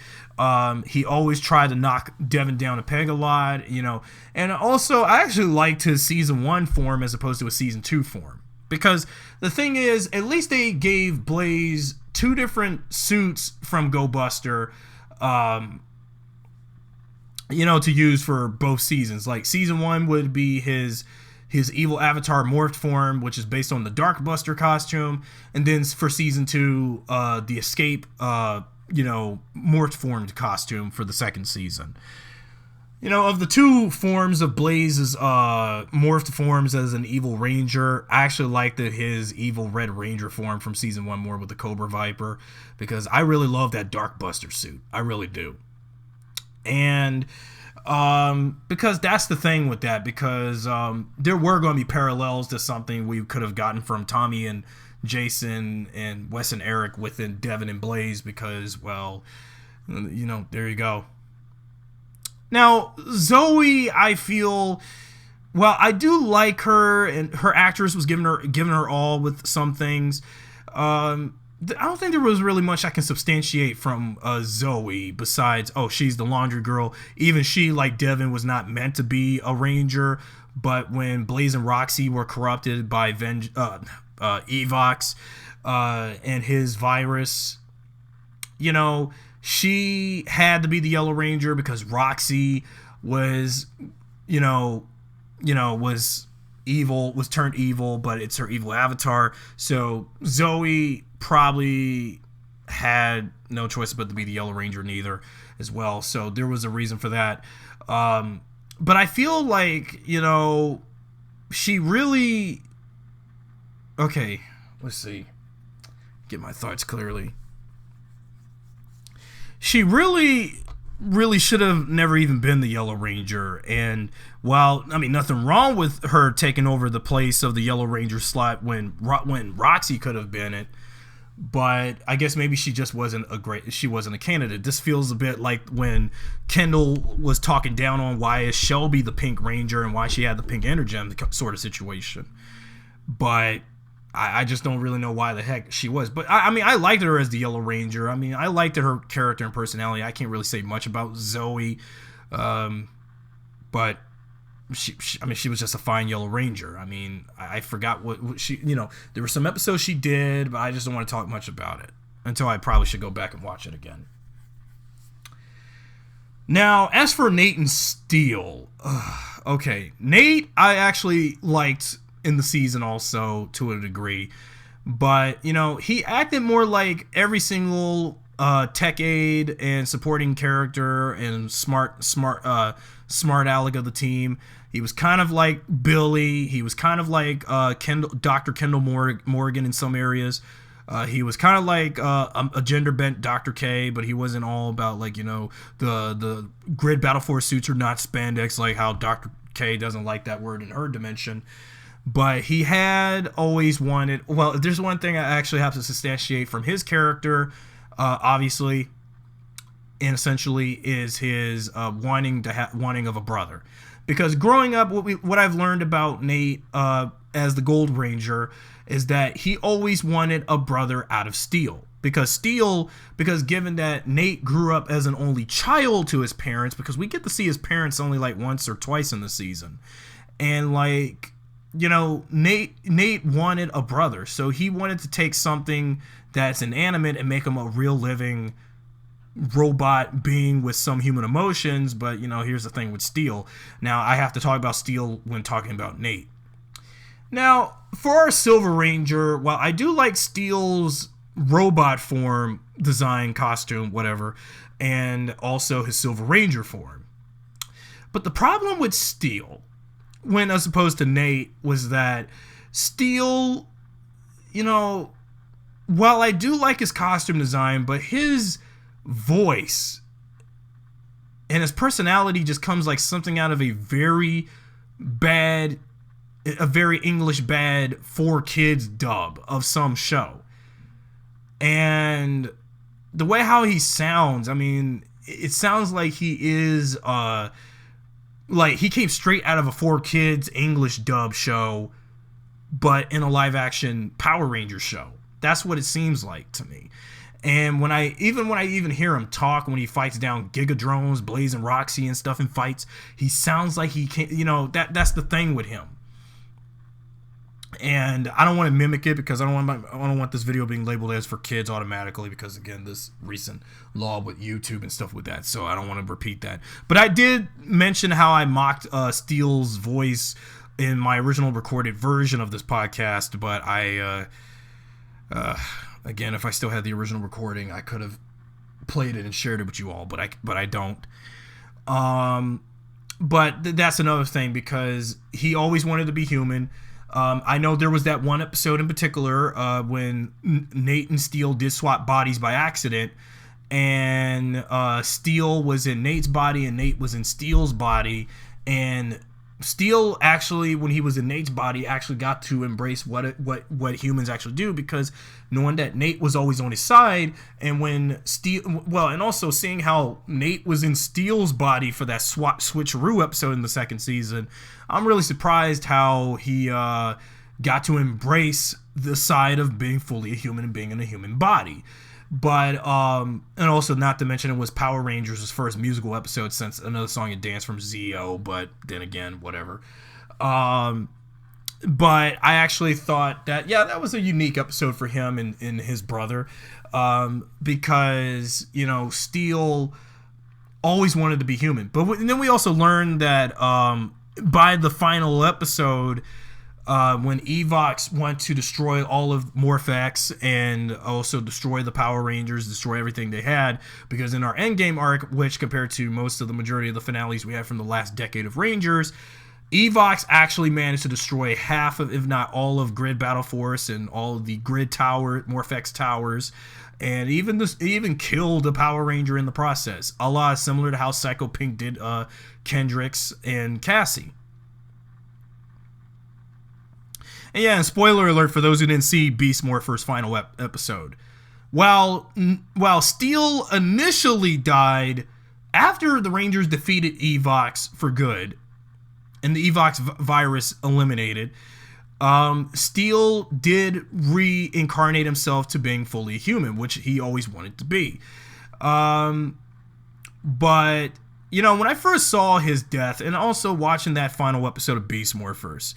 He always tried to knock Devin down a peg a lot, and also I actually liked his season 1 form as opposed to a season 2 form, because the thing is, at least they gave Blaze 2 different suits from Go Buster, to use for both seasons. Like season 1 would be his evil avatar morphed form, which is based on the Dark Buster costume, and then for season 2, the Escape, morphed formed costume for the second season. Of the 2 forms of Blaze's morphed forms as an evil ranger, I actually liked his evil Red Ranger form from season 1 more with the Cobra Viper, because I really love that Dark Buster suit. I really do. And because that's the thing with that, because there were going to be parallels to something we could have gotten from Tommy and Jason and Wes and Eric within Devin and Blaze, because There you go. Now, Zoe, I feel, well, I do like her, and her actress was giving her all with some things. I don't think there was really much I can substantiate from Zoe besides, she's the laundry girl. Even she, like Devin, was not meant to be a ranger, but when Blaze and Roxy were corrupted by Evox and his virus, she had to be the Yellow Ranger because Roxy was, was evil, was turned evil, but it's her evil avatar. So Zoe probably had no choice but to be the Yellow Ranger neither as well. So there was a reason for that. But I feel like, she really... Okay, let's see. Get my thoughts clearly. She really should have never even been the Yellow Ranger. And while, nothing wrong with her taking over the place of the Yellow Ranger slot when Roxy could have been it, but I guess maybe she just wasn't a candidate. This feels a bit like when Kendall was talking down on why is Shelby the Pink Ranger and why she had the pink energem sort of situation. But I just don't really know why the heck she was. But I liked her as the Yellow Ranger. I liked her character and personality. I can't really say much about Zoe, but she was just a fine Yellow Ranger. I forgot what she, there were some episodes she did, but I just don't want to talk much about it until I probably should go back and watch it again. Now, as for Nate and Steele, okay, Nate I actually liked in the season also to a degree, but he acted more like every single tech aide and supporting character and smart aleck of the team. He was kind of like Billy. He was kind of like Dr. Kendall Morgan in some areas. He was kind of like a gender bent Dr. K, but he wasn't all about the grid Battle Force suits are not spandex, like how Dr. K doesn't like that word in her dimension. But he had always wanted... Well, if there's one thing I actually have to substantiate from his character, obviously, and essentially, is his wanting of a brother. Because growing up, what I've learned about Nate as the Gold Ranger is that he always wanted a brother out of Steel. Because given that Nate grew up as an only child to his parents, because we get to see his parents only once or twice in the season. And Nate wanted a brother, so he wanted to take something that's inanimate and make him a real living robot being with some human emotions. But here's the thing with Steel. Now I have to talk about Steel when talking about Nate. Now for our Silver Ranger, while I do like Steel's robot form, design, costume, whatever, and also his Silver Ranger form, but the problem with Steel, when as opposed to Nate, was that Steel, while I do like his costume design, but his voice and his personality just comes like something out of a very English bad 4Kids dub of some show. And the way how he sounds, it sounds like he is like he came straight out of a 4Kids English dub show, but in a live action Power Ranger show. That's what it seems like to me. And when I even hear him talk, when he fights down Gigadrones, Blaze and Roxy and stuff in fights, he sounds like he can't, that's the thing with him. And I don't want to mimic it because I don't want this video being labeled as for kids automatically, because again, this recent law with YouTube and stuff with that, so I don't want to repeat that. But I did mention how I mocked Steele's voice in my original recorded version of this podcast, but again, if I still had the original recording, I could have played it and shared it with you all, but I don't. But that's another thing, because he always wanted to be human. I know there was that one episode in particular when Nate and Steel did swap bodies by accident, and Steel was in Nate's body and Nate was in Steel's body, and Steel actually, when he was in Nate's body, actually got to embrace what humans actually do, because knowing that Nate was always on his side, and when Steel, well, and also seeing how Nate was in Steel's body for that switcheroo episode in the second season, I'm really surprised how he got to embrace the side of being fully a human and being in a human body. But and also, not to mention, it was Power Rangers' first musical episode since Another Song and Dance from Zio, but then again, whatever. But I actually thought that, yeah, that was a unique episode for him and his brother, because, you know, Steel always wanted to be human. But then we also learned that by the final episode, when Evox went to destroy all of Morphex and also destroy the Power Rangers, destroy everything they had, because in our Endgame arc, which compared to most of the majority of the finales we had from the last decade of Rangers, Evox actually managed to destroy half of, if not all of, Grid Battle Force and all of the Grid Tower, Morphex towers, and even killed a Power Ranger in the process. A lot similar to how Psycho Pink did Kendrix and Cassie. And yeah, and spoiler alert for those who didn't see Beast Morphers' final episode. While Steel initially died after the Rangers defeated Evox for good, and the Evox virus eliminated, Steel did reincarnate himself to being fully human, which he always wanted to be. But, you know, when I first saw his death, and also watching that final episode of Beast Morphers,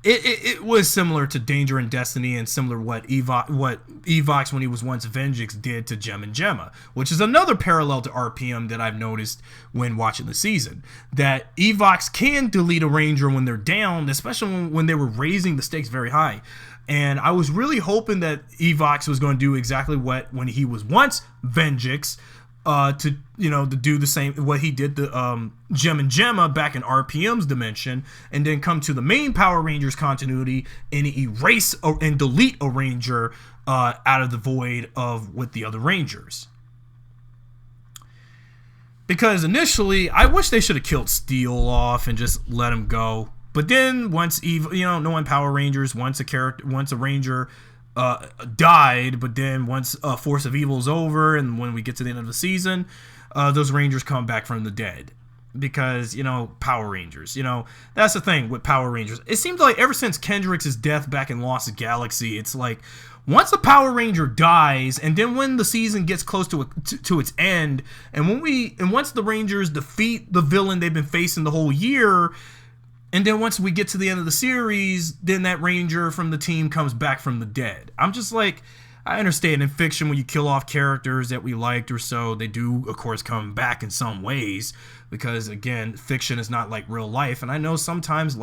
it was similar to Danger and Destiny, and similar what Evox, when he was once Vengeance, did to Gem and Gemma, which is another parallel to RPM that I've noticed when watching the season. That Evox can delete a Ranger when they're down, especially when they were raising the stakes very high. And I was really hoping that Evox was going to do exactly what, when he was once Vengeance, to do the same what he did to Gem and Gemma back in RPM's dimension, and then come to the main Power Rangers continuity and erase and delete a Ranger out of the void of with the other Rangers. Because initially, I wish they should have killed Steel off and just let him go. But then once knowing Power Rangers, once a Ranger died, but then once Force of Evil is over, and when we get to the end of the season, those Rangers come back from the dead. Because, Power Rangers, that's the thing with Power Rangers. It seems like ever since Kendrix's death back in Lost Galaxy, it's like once a Power Ranger dies, and then when the season gets close to its end, and once the Rangers defeat the villain they've been facing the whole year, and then once we get to the end of the series, then that Ranger from the team comes back from the dead. I'm just like, I understand in fiction when you kill off characters that we liked or so, they do, of course, come back in some ways. Because, again, fiction is not like real life. And I know sometimes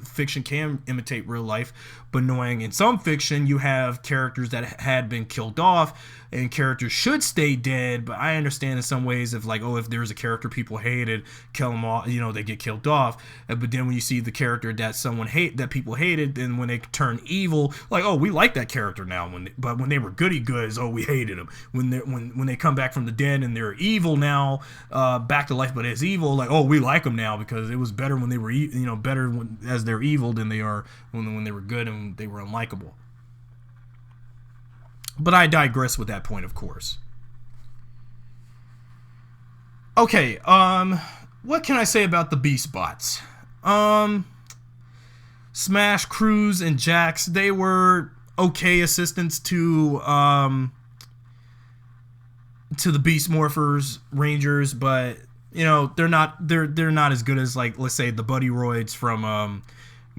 fiction can imitate real life. But knowing in some fiction, you have characters that had been killed off, and characters should stay dead. But I understand in some ways if there's a character people hated, kill them off, they get killed off. But then when you see the character that people hated, then when they turn evil, like, oh, we like that character now. But when they were goody goods, oh, we hated them. When they come back from the dead and they're evil now, back to life, but as evil, like, oh, we like them now because it was better when they were as they're evil than they are when they were good and they were unlikable. But I digress with that point, of course. Okay, what can I say about the Beast Bots? Smash, Cruz, and Jax, they were okay assistants to the Beast Morphers Rangers, but they're not as good as, like, let's say the Buddy Roids from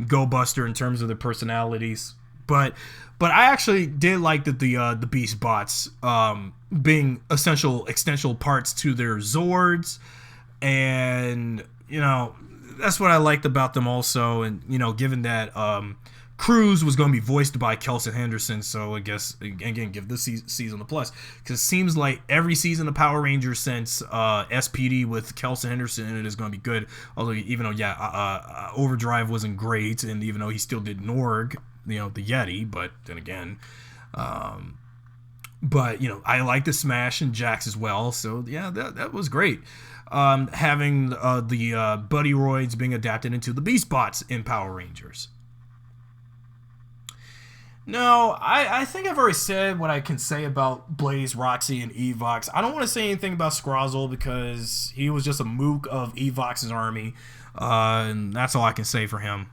Go Buster in terms of their personalities. But I actually did like that the Beast Bots being essential parts to their Zords, and that's what I liked about them also. And given that Cruz was going to be voiced by Kelson Henderson, so I guess, again, give this season a plus, because it seems like every season of Power Rangers since SPD with Kelson Henderson in it is going to be good. Although, even though, Overdrive wasn't great, and even though he still did Norg, the Yeti, but then again, but I like the Smash and Jax as well, so yeah, that was great. having the Buddy Roids being adapted into the Beast Bots in Power Rangers. No, I think I've already said what I can say about Blaze, Roxy, and Evox. I don't want to say anything about Scrozzle because he was just a mook of Evox's army, and that's all I can say for him.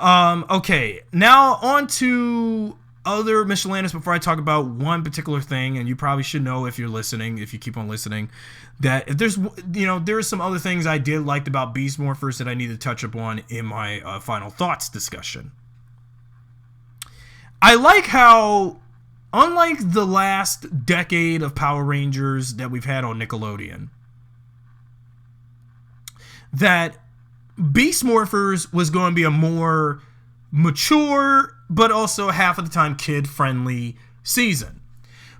Okay, now on to other miscellaneous before I talk about one particular thing, and you probably should know if you're listening, if you keep on listening, that if there's some other things I did like about Beast Morphers that I need to touch upon in my final thoughts discussion. I like how, unlike the last decade of Power Rangers that we've had on Nickelodeon, that Beast Morphers was going to be a more mature, but also half of the time kid-friendly season.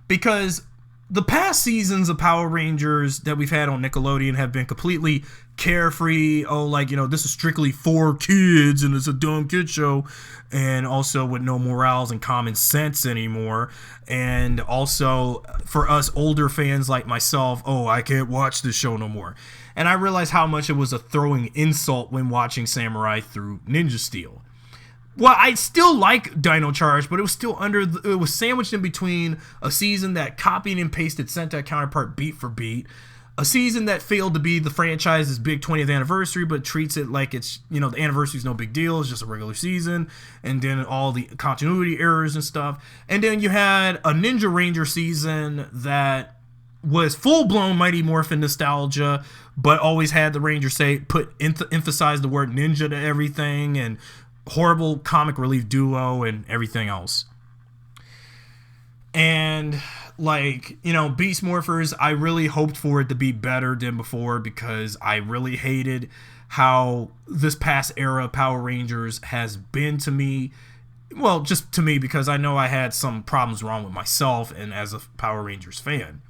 Because the past seasons of Power Rangers that we've had on Nickelodeon have been completely carefree. Oh, like, this is strictly for kids and it's a dumb kid show. And also with no morals and common sense anymore. And also for us older fans like myself, oh, I can't watch this show no more. And I realized how much it was a throwing insult when watching Samurai through Ninja Steel. Well, I still like Dino Charge, but it was still it was sandwiched in between a season that copied and pasted Sentai counterpart beat for beat, a season that failed to be the franchise's big 20th anniversary, but treats it like it's, the anniversary's no big deal, it's just a regular season, and then all the continuity errors and stuff. And then you had a Ninja Ranger season that was full-blown Mighty Morphin nostalgia, but always had the Ranger emphasize the word ninja to everything, and horrible comic relief duo and everything else. And Beast Morphers, I really hoped for it to be better than before because I really hated how this past era of Power Rangers has been to me. Well, just to me, because I know I had some problems wrong with myself and as a Power Rangers fan.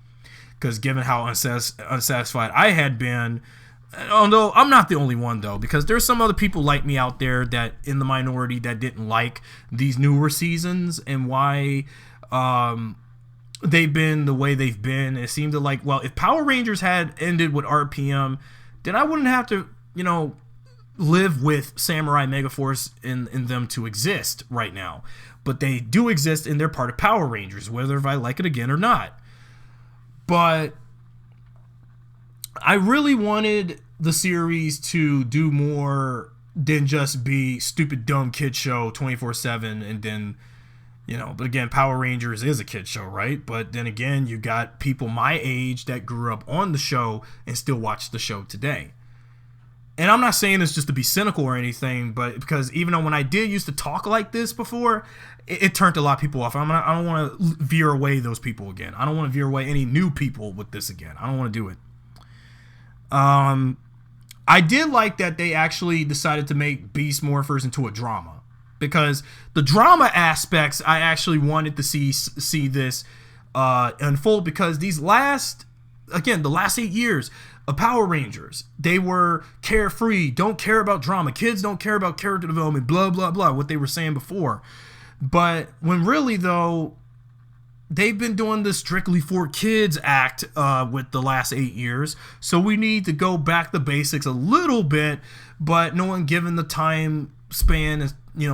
Because given how unsatisfied I had been, although I'm not the only one though, because there's some other people like me out there that in the minority that didn't like these newer seasons and why they've been the way they've been. It seemed to if Power Rangers had ended with RPM, then I wouldn't have to, live with Samurai Megaforce in them to exist right now. But they do exist and they're part of Power Rangers, whether if I like it again or not. But I really wanted the series to do more than just be stupid dumb kid show 24/7 and then but again, Power Rangers is a kid show, right? But then again, you got people my age that grew up on the show and still watch the show today. And I'm not saying this just to be cynical or anything, but because even though when I did used to talk like this before, it turned a lot of people off. I don't want to veer away those people again. I don't want to veer away any new people with this again. I don't want to do it. I did like that they actually decided to make Beast Morphers into a drama, because the drama aspects I actually wanted to see this unfold, because the last 8 years of Power Rangers, they were carefree, don't care about drama, kids don't care about character development, blah blah blah, what they were saying before. But when really though, they've been doing this strictly for kids act with the last 8 years. So we need to go back to basics a little bit, but knowing given the time span,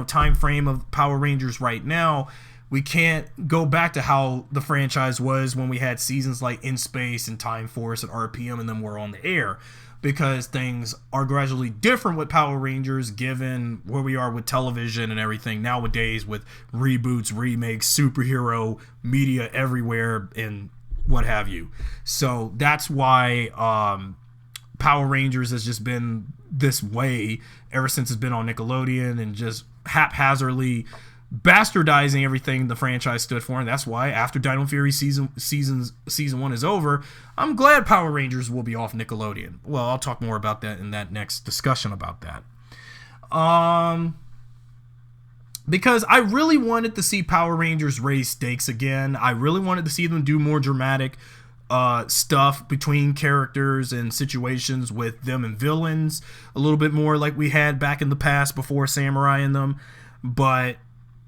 time frame of Power Rangers right now, we can't go back to how the franchise was when we had seasons like In Space and Time Force and RPM and then we're on the air, because things are gradually different with Power Rangers given where we are with television and everything nowadays, with reboots, remakes, superhero media everywhere and what have you. So that's why Power Rangers has just been this way ever since it's been on Nickelodeon and just haphazardly bastardizing everything the franchise stood for. And that's why after Dino Fury season 1 is over, I'm glad Power Rangers will be off Nickelodeon. Well, I'll talk more about that in that next discussion about that. Because I really wanted to see Power Rangers raise stakes again. I really wanted to see them do more dramatic stuff between characters and situations with them and villains a little bit more like we had back in the past before Samurai and them. But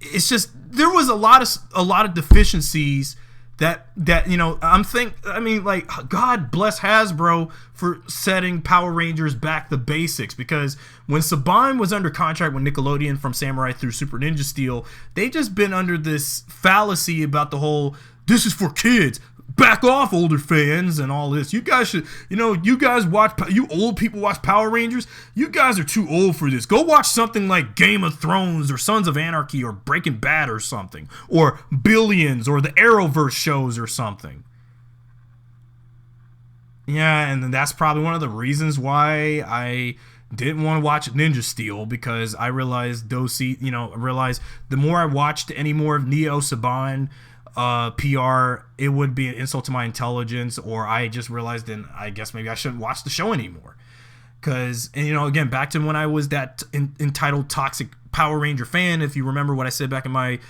it's just there was a lot of deficiencies that I mean, like, God bless Hasbro for setting Power Rangers back to basics, because when Saban was under contract with Nickelodeon from Samurai through Super Ninja Steel, they just been under this fallacy about the whole, this is for kids, back off, older fans, and all this. You guys should, you guys watch, you old people watch Power Rangers, you guys are too old for this. Go watch something like Game of Thrones or Sons of Anarchy or Breaking Bad or something, or Billions or the Arrowverse shows or something. Yeah, and that's probably one of the reasons why I didn't want to watch Ninja Steel, because I realized the more I watched any more of Neo Saban PR, it would be an insult to my intelligence, or I just realized then I guess maybe I shouldn't watch the show anymore. Because, again, back to when I was that entitled toxic Power Ranger fan, if you remember what I said back in my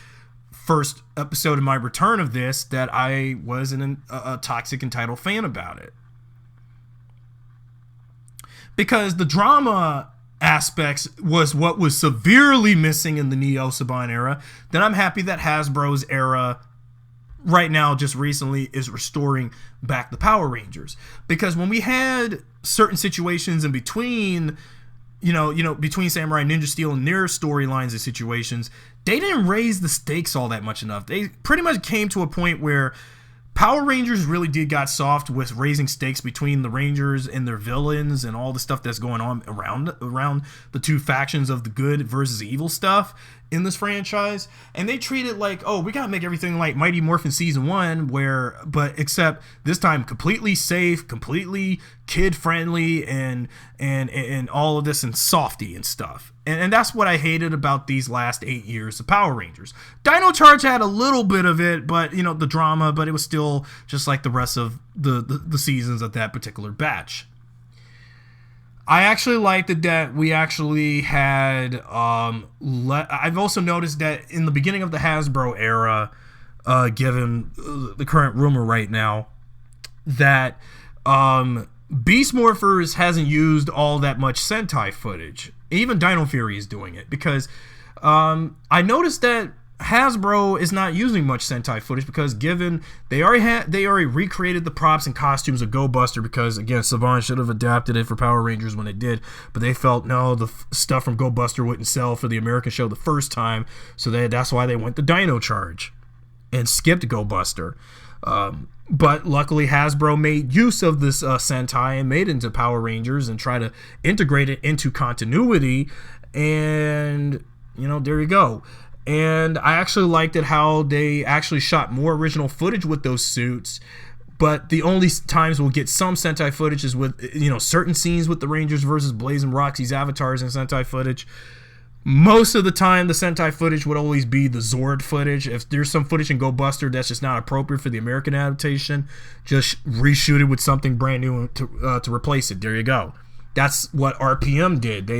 first episode of my return of this, that I was a toxic entitled fan about it. Because the drama aspects was what was severely missing in the Neo Saban era, then I'm happy that Hasbro's era right now, just recently, is restoring back the Power Rangers. Because when we had certain situations in between, between Samurai Ninja Steel and their storylines and situations, they didn't raise the stakes all that much enough. They pretty much came to a point where Power Rangers really got soft with raising stakes between the Rangers and their villains and all the stuff that's going on around the two factions of the good versus evil stuff in this franchise. And they treat it like, oh, we gotta make everything like Mighty Morphin Season 1, but except this time completely safe, completely kid friendly, and all of this and softy and stuff. And that's what I hated about these last 8 years of Power Rangers. Dino Charge had a little bit of it, but the drama, but it was still just like the rest of the seasons of that particular batch. I actually liked it that we actually had I've also noticed that in the beginning of the Hasbro era, given the current rumor right now, that Beast Morphers hasn't used all that much Sentai footage. Even Dino Fury is doing it, because I noticed that Hasbro is not using much Sentai footage, because given they already recreated the props and costumes of Go Buster, because again, Saban should have adapted it for Power Rangers when it did, but they felt no, the stuff from Go Buster wouldn't sell for the American show the first time, so that's why they went to Dino Charge and skipped Go Buster. But luckily Hasbro made use of this Sentai and made it into Power Rangers and try to integrate it into continuity, and there you go. And I actually liked it how they actually shot more original footage with those suits, but the only times we'll get some Sentai footage is with certain scenes with the Rangers versus Blaze and Roxy's avatars and Sentai footage. Most of the time, the Sentai footage would always be the Zord footage. If there's some footage in Go Buster that's just not appropriate for the American adaptation, just reshoot it with something brand new to replace it. There you go. That's what RPM did.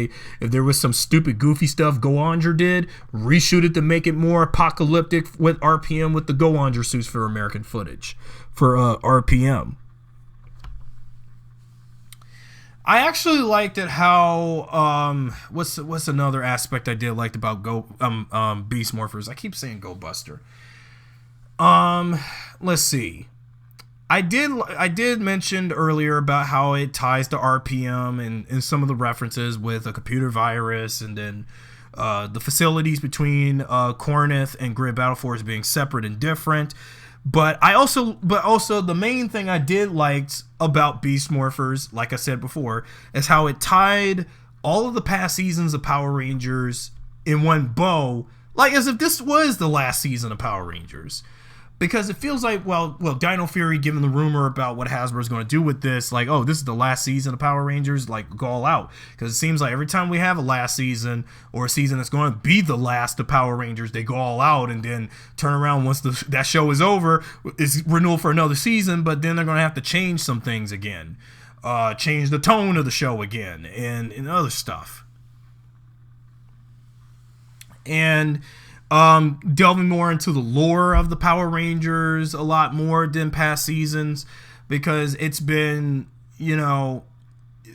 If there was some stupid, goofy stuff Go-Onger did, reshoot it to make it more apocalyptic with RPM with the Go-Onger suits for American footage for RPM. I actually liked it how what's another aspect I did liked about Beast Morphers. I keep saying Go Buster. Let's see. I did mention earlier about how it ties to RPM and some of the references with a computer virus, and then the facilities between Corinth and Grid Battle Force being separate and different. But also the main thing I did liked about Beast Morphers, like I said before, is how it tied all of the past seasons of Power Rangers in one bow, like as if this was the last season of Power Rangers. Because it feels like, well, Dino Fury, given the rumor about what Hasbro's going to do with this, like, oh, this is the last season of Power Rangers, like, go all out. Because it seems like every time we have a last season, or a season that's going to be the last of Power Rangers, they go all out and then turn around once that show is over, is renewal for another season, but then they're going to have to change some things again. Change the tone of the show again, and other stuff. And delving more into the lore of the Power Rangers a lot more than past seasons, because it's been,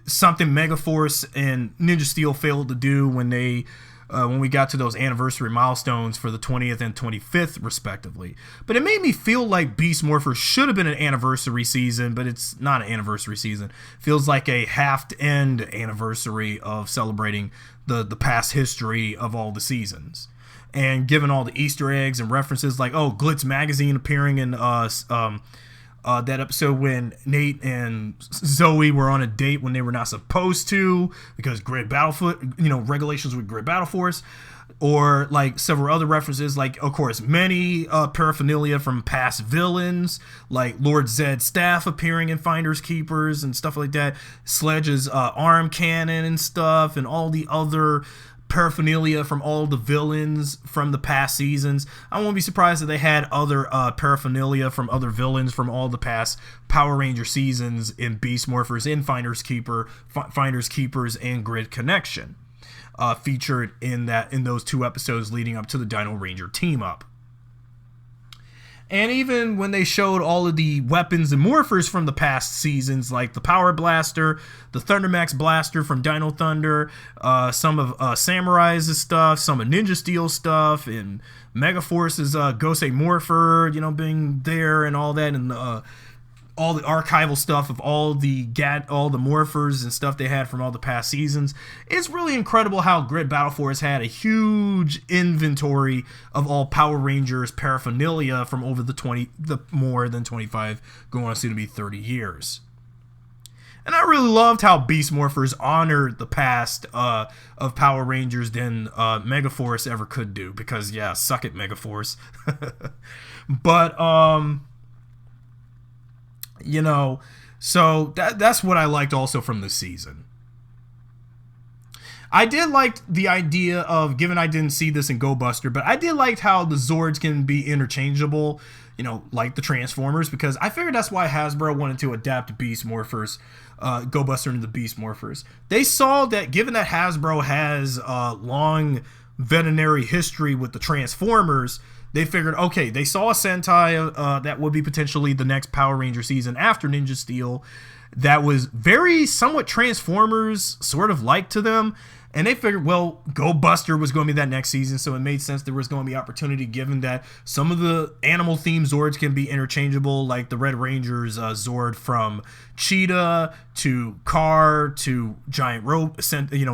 something Megaforce and Ninja Steel failed to do when they when we got to those anniversary milestones for the 20th and 25th, respectively. But it made me feel like Beast Morphers should have been an anniversary season, but it's not an anniversary season. Feels like a half-end anniversary of celebrating the past history of all the seasons. And given all the Easter eggs and references, like, Glitz Magazine appearing in that episode when Nate and Zoe were on a date when they were not supposed to because Grid regulations with Grid Battle Force, or like several other references, like, of course, many paraphernalia from past villains, like Lord Zed's staff appearing in Finders Keepers and stuff like that, Sledge's arm cannon and stuff, and all the other paraphernalia from all the villains from the past seasons. I won't be surprised if they had other paraphernalia from other villains from all the past Power Ranger seasons in Beast Morphers, in Finders Keepers, and Grid Connection, featured in those 2 episodes leading up to the Dino Ranger team up. And even when they showed all of the weapons and morphers from the past seasons, like the Power Blaster, the Thundermax Blaster from Dino Thunder, some of Samurai's stuff, some of Ninja Steel stuff, and Megaforce's Gosei Morpher, being there and all that, and all the archival stuff of all the morphers and stuff they had from all the past seasons. It's really incredible how Grid Battle Force had a huge inventory of all Power Rangers paraphernalia from over the more than 25, going on soon to be 30 years. And I really loved how Beast Morphers honored the past of Power Rangers than Megaforce ever could do, because suck it, Megaforce. But so that's what I liked also from this season. I did like the idea of, given I didn't see this in Go Buster, but I did like how the Zords can be interchangeable, like the Transformers, because I figured that's why Hasbro wanted to adapt Beast Morphers, Go Buster into the Beast Morphers. They saw that given that Hasbro has a long veterinary history with the Transformers, they figured, okay, they saw a Sentai that would be potentially the next Power Ranger season after Ninja Steel that was very somewhat Transformers sort of like to them. And they figured, well, Go Buster was going to be that next season, so it made sense there was going to be opportunity given that some of the animal-themed Zords can be interchangeable, like the Red Ranger's Zord from Cheetah to Car to giant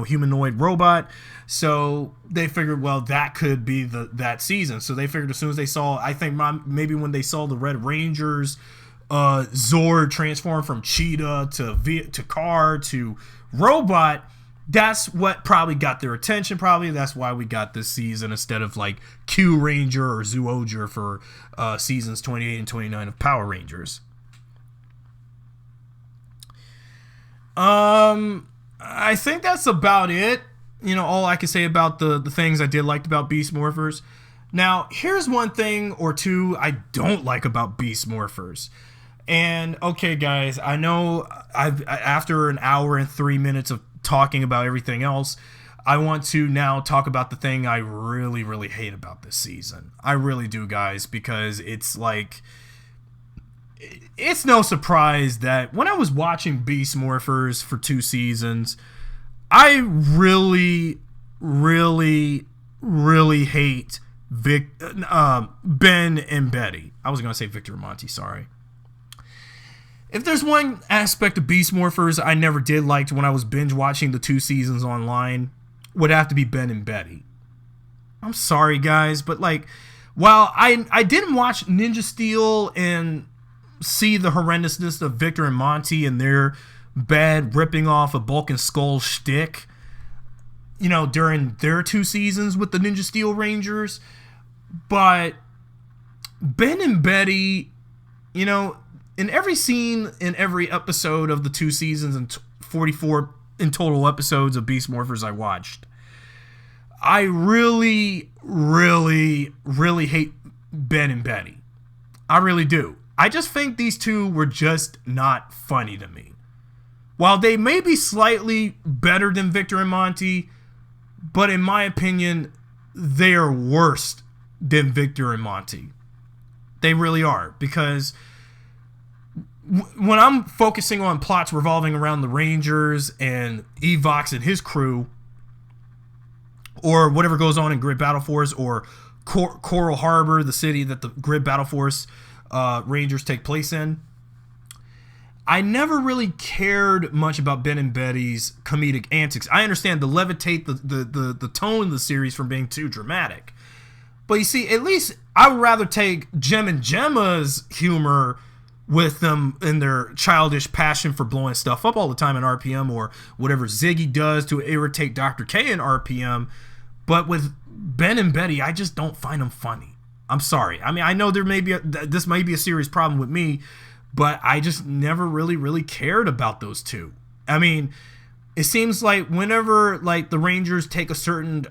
humanoid robot. So they figured, well, that could be that season. So they figured as soon as they saw, I think maybe when they saw the Red Ranger's Zord transform from Cheetah to Car to Robot, that's what probably got their attention. Probably that's why we got this season instead of like Q Ranger or Zoojer for seasons 28 and 29 of Power Rangers. I think that's about it. All I can say about the things I did like about Beast Morphers. Now, here's one thing or two I don't like about Beast Morphers. And okay, guys, I know after an hour and 3 minutes of talking about everything else, I want to now talk about the thing I really, really hate about this season. I really do, guys, because it's no surprise that when I was watching Beast Morphers for 2 seasons, I really, really, really hate Ben and Betty. I was going to say Victor and Monty, sorry. If there's one aspect of Beast Morphers I never did like when I was binge watching the 2 seasons online, would have to be Ben and Betty. I'm sorry, guys, but while I didn't watch Ninja Steel and see the horrendousness of Victor and Monty and their bad ripping off a Bulk and Skull shtick, during their 2 seasons with the Ninja Steel Rangers, but Ben and Betty, in every scene, in every episode of the 2 seasons and 44 in total episodes of Beast Morphers I watched, I really, really, really hate Ben and Betty. I really do. I just think these two were just not funny to me. While they may be slightly better than Victor and Monty, but in my opinion, they are worse than Victor and Monty. They really are, because when I'm focusing on plots revolving around the Rangers and Evox and his crew, or whatever goes on in Grid Battle Force, or Coral Harbor, the city that the Grid Battle Force Rangers take place in. I never really cared much about Ben and Betty's comedic antics. I understand to levitate the tone of the series from being too dramatic. But you see, at least I would rather take Jem and Gemma's humor with them in their childish passion for blowing stuff up all the time in RPM, or whatever Ziggy does to irritate Dr. K in RPM. But with Ben and Betty, I just don't find them funny. I'm sorry. I mean, I know this may be a serious problem with me, but I just never really cared about those two. I mean, it seems like whenever like the Rangers take a certain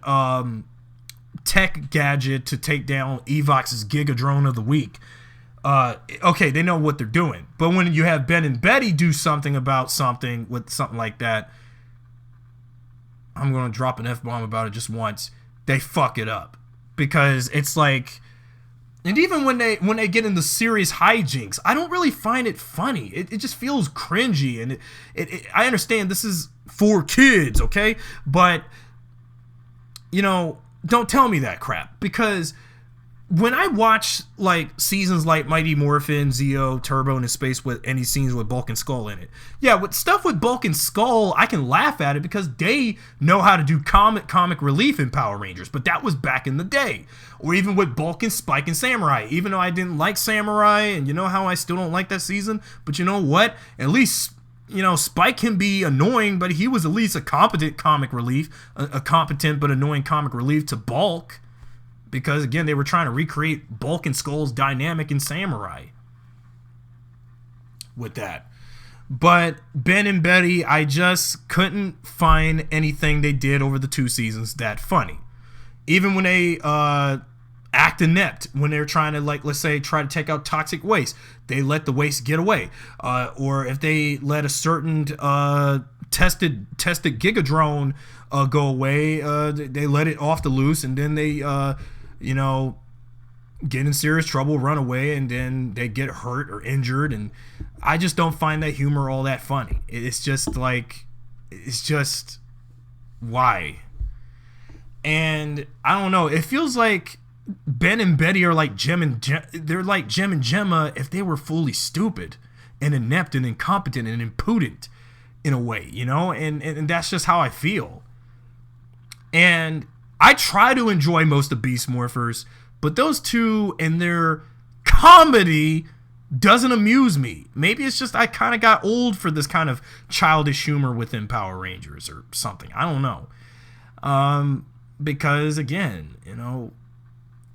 tech gadget to take down Evox's Giga Drone of the Week, okay, they know what they're doing. But when you have Ben and Betty do something about something with something like that, I'm going to drop an F-bomb about it just once, they fuck it up. Because it's like... And even when they get into serious hijinks, I don't really find it funny. It just feels cringy. And I understand this is for kids, okay? But, you know, don't tell me that crap. Because when I watch, like, seasons like Mighty Morphin, Zeo, Turbo, and Space with any scenes with Bulk and Skull in it. Yeah, with stuff with Bulk and Skull, I can laugh at it because they know how to do comic relief in Power Rangers. But that was back in the day. Or even with Bulk and Spike and Samurai. Even though I didn't like Samurai, and you know how I still don't like that season. But you know what? At least, you know, Spike can be annoying, but he was at least a competent comic relief. A competent but annoying comic relief to Bulk. Because, again, they were trying to recreate Bulk and Skull's dynamic in Samurai with that. But Ben and Betty, I just couldn't find anything they did over the 2 seasons that funny. Even when they act inept, when they're trying to, like, let's say, try to take out toxic waste, they let the waste get away. Or if they let a certain tested Giga Drone go away, they let it off the loose, and then they... you know, get in serious trouble, run away, and then they get hurt or injured. And I just don't find that humor all that funny. It's just like, why? And I don't know. It feels like Ben and Betty are like they're like Jem and Gemma if they were fully stupid and inept and incompetent and impudent in a way, you know? And that's just how I feel. And I try to enjoy most of Beast Morphers, but those two and their comedy doesn't amuse me. Maybe it's just I kind of got old for this kind of childish humor within Power Rangers or something. I don't know. Because, again, you know,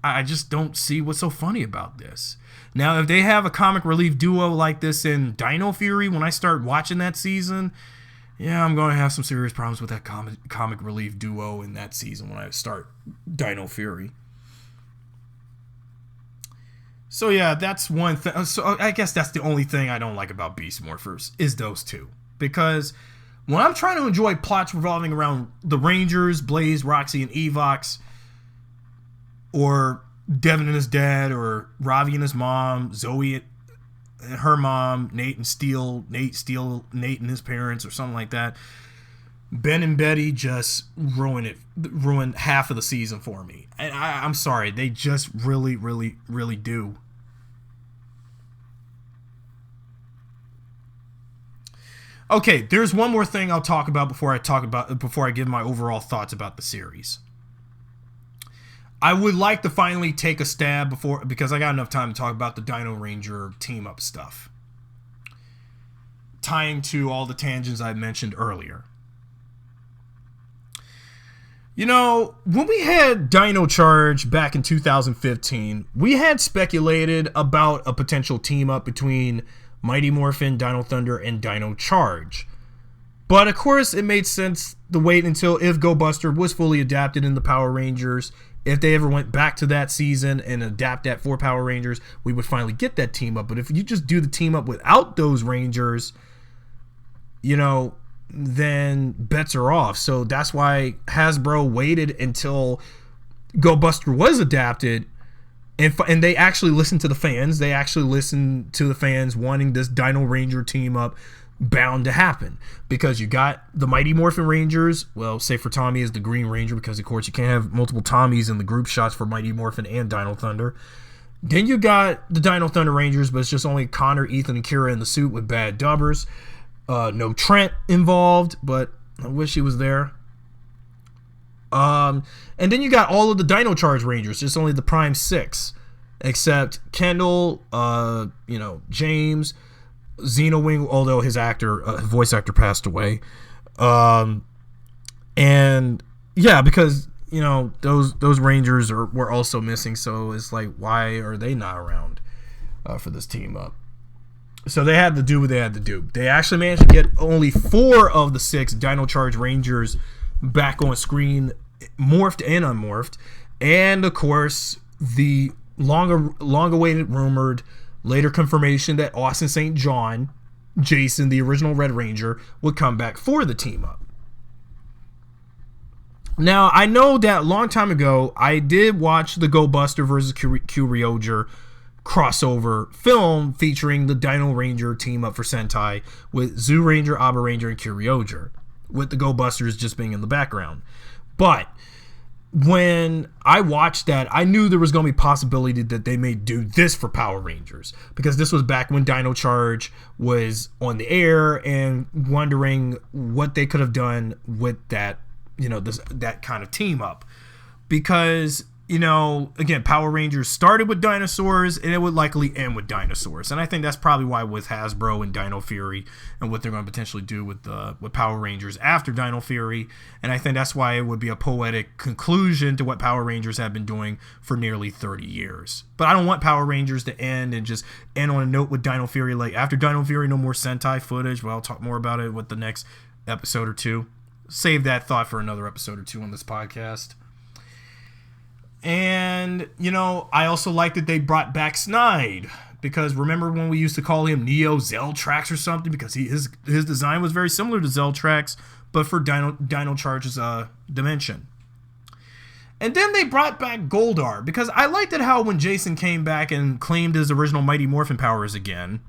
I just don't see what's so funny about this. Now, if they have a comic relief duo like this in Dino Fury, when I start watching that season... yeah, I'm going to have some serious problems with that comic relief duo in that season when I start Dino Fury. So yeah, that's one thing. So I guess that's the only thing I don't like about Beast Morphers is those two. Because when I'm trying to enjoy plots revolving around the Rangers, Blaze, Roxy, and Evox, or Devin and his dad, or Ravi and his mom, Zoe and her mom, Nate and Steele, Nate and his parents, or something like that. Ben and Betty just ruined half of the season for me. And I'm sorry, they just really do. Okay, there's one more thing I'll talk about before I give my overall thoughts about the series. I would like to finally take a stab because I got enough time to talk about the Dino Ranger team-up stuff, tying to all the tangents I mentioned earlier. You know, when we had Dino Charge back in 2015, we had speculated about a potential team-up between Mighty Morphin, Dino Thunder, and Dino Charge. But, of course, it made sense to wait until if Go Buster was fully adapted in the Power Rangers. If they ever went back to that season and adapt that for Power Rangers, we would finally get that team up. But if you just do the team up without those Rangers, you know, then bets are off. So that's why Hasbro waited until Go Buster was adapted, and they actually listened to the fans. They actually listened to the fans wanting this Dino Ranger team up bound to happen because you got the Mighty Morphin Rangers. Well, say for Tommy is the Green Ranger because, of course, you can't have multiple Tommies in the group shots for Mighty Morphin and Dino Thunder. Then you got the Dino Thunder Rangers, but it's just only Connor, Ethan, and Kira in the suit with bad dubbers. No Trent involved, but I wish he was there. And then you got all of the Dino Charge Rangers, just only the Prime 6, except Kendall, James, Xenowing, although his voice actor passed away. And yeah, because those Rangers were also missing, so it's like, why are they not around for this team up? So they had to do what they had to do. They actually managed to get only 4 of the 6 Dino Charge Rangers back on screen, morphed and unmorphed, and of course the long-awaited, rumored, later confirmation that Austin St. John, Jason, the original Red Ranger, would come back for the team up. Now, I know that a long time ago, I did watch the Go Buster versus Kyuryoger crossover film featuring the Dino Ranger team up for Sentai with Zoo Ranger, Aba Ranger, and Kyuryoger, with the Go Busters just being in the background. But when I watched that, I knew there was going to be a possibility that they may do this for Power Rangers, because this was back when Dino Charge was on the air, and wondering what they could have done with that, that kind of team up. Because, again, Power Rangers started with dinosaurs, and it would likely end with dinosaurs. And I think that's probably why with Hasbro and Dino Fury and what they're going to potentially do with Power Rangers after Dino Fury. And I think that's why it would be a poetic conclusion to what Power Rangers have been doing for nearly 30 years. But I don't want Power Rangers to end and just end on a note with Dino Fury. Like, after Dino Fury, no more Sentai footage. Well, I'll talk more about it with the next episode or two. Save that thought for another episode or two on this podcast. And, I also like that they brought back Snide, because remember when we used to call him Neo Zeltrax or something, because his design was very similar to Zeltrax, but for Dino Charge's dimension. And then they brought back Goldar, because I liked it how when Jason came back and claimed his original Mighty Morphin powers again.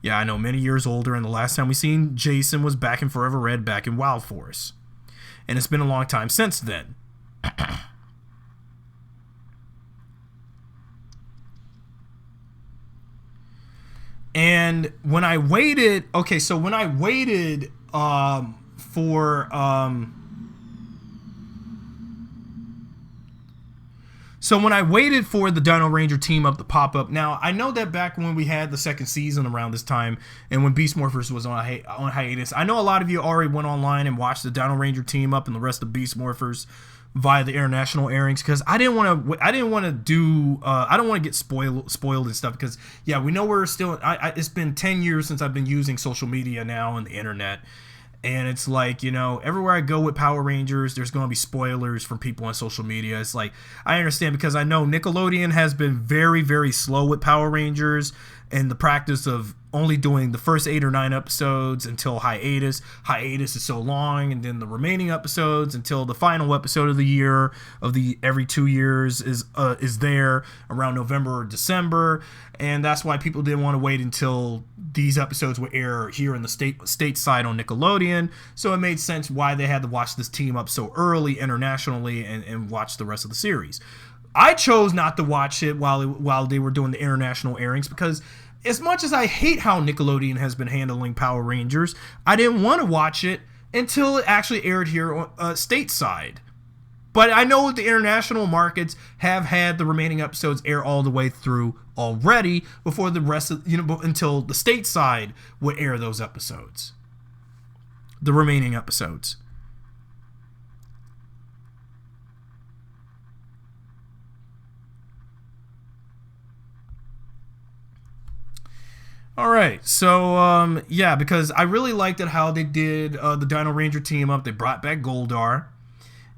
Yeah, I know, many years older, and the last time we seen Jason was back in Forever Red, back in Wild Force. And it's been a long time since then. And when I waited, for the Dino Ranger team up to pop up. Now, I know that back when we had the second season around this time, and when Beast Morphers was on hiatus, I know a lot of you already went online and watched the Dino Ranger team up and the rest of Beast Morphers via the international airings, because I don't want to get spoiled and stuff, because we know we're still, it's been 10 years since I've been using social media now and the internet, and it's like, everywhere I go with Power Rangers, there's going to be spoilers from people on social media. It's like, I understand, because I know Nickelodeon has been very, very slow with Power Rangers and the practice of only doing the first 8 or 9 episodes until hiatus. Hiatus is so long, and then the remaining episodes until the final episode of the year, of the every 2 years, is there around November or December, and that's why people didn't want to wait until these episodes would air here in the stateside on Nickelodeon. So it made sense why they had to watch this team up so early internationally and watch the rest of the series. I chose not to watch it while they were doing the international airings, because as much as I hate how Nickelodeon has been handling Power Rangers, I didn't want to watch it until it actually aired here on stateside. But I know the international markets have had the remaining episodes air all the way through already before the rest of, until the stateside would air those episodes. The remaining episodes. All right, so because I really liked it how they did the Dino Ranger team up. They brought back Goldar,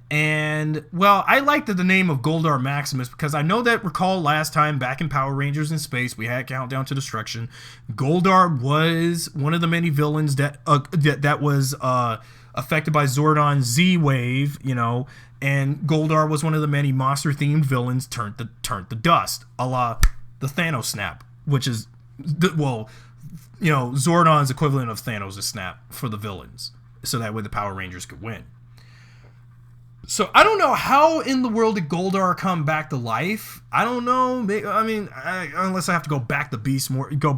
and well, I liked the name of Goldar Maximus, because I know that, recall last time back in Power Rangers in Space, we had Countdown to Destruction. Goldar was one of the many villains that was affected by Zordon Z-Wave, and Goldar was one of the many monster-themed villains turned to dust, a la the Thanos snap, which is, Zordon's equivalent of Thanos' snap for the villains, so that way the Power Rangers could win. So I don't know how in the world did Goldar come back to life. I don't know. I mean, unless I have to go back to go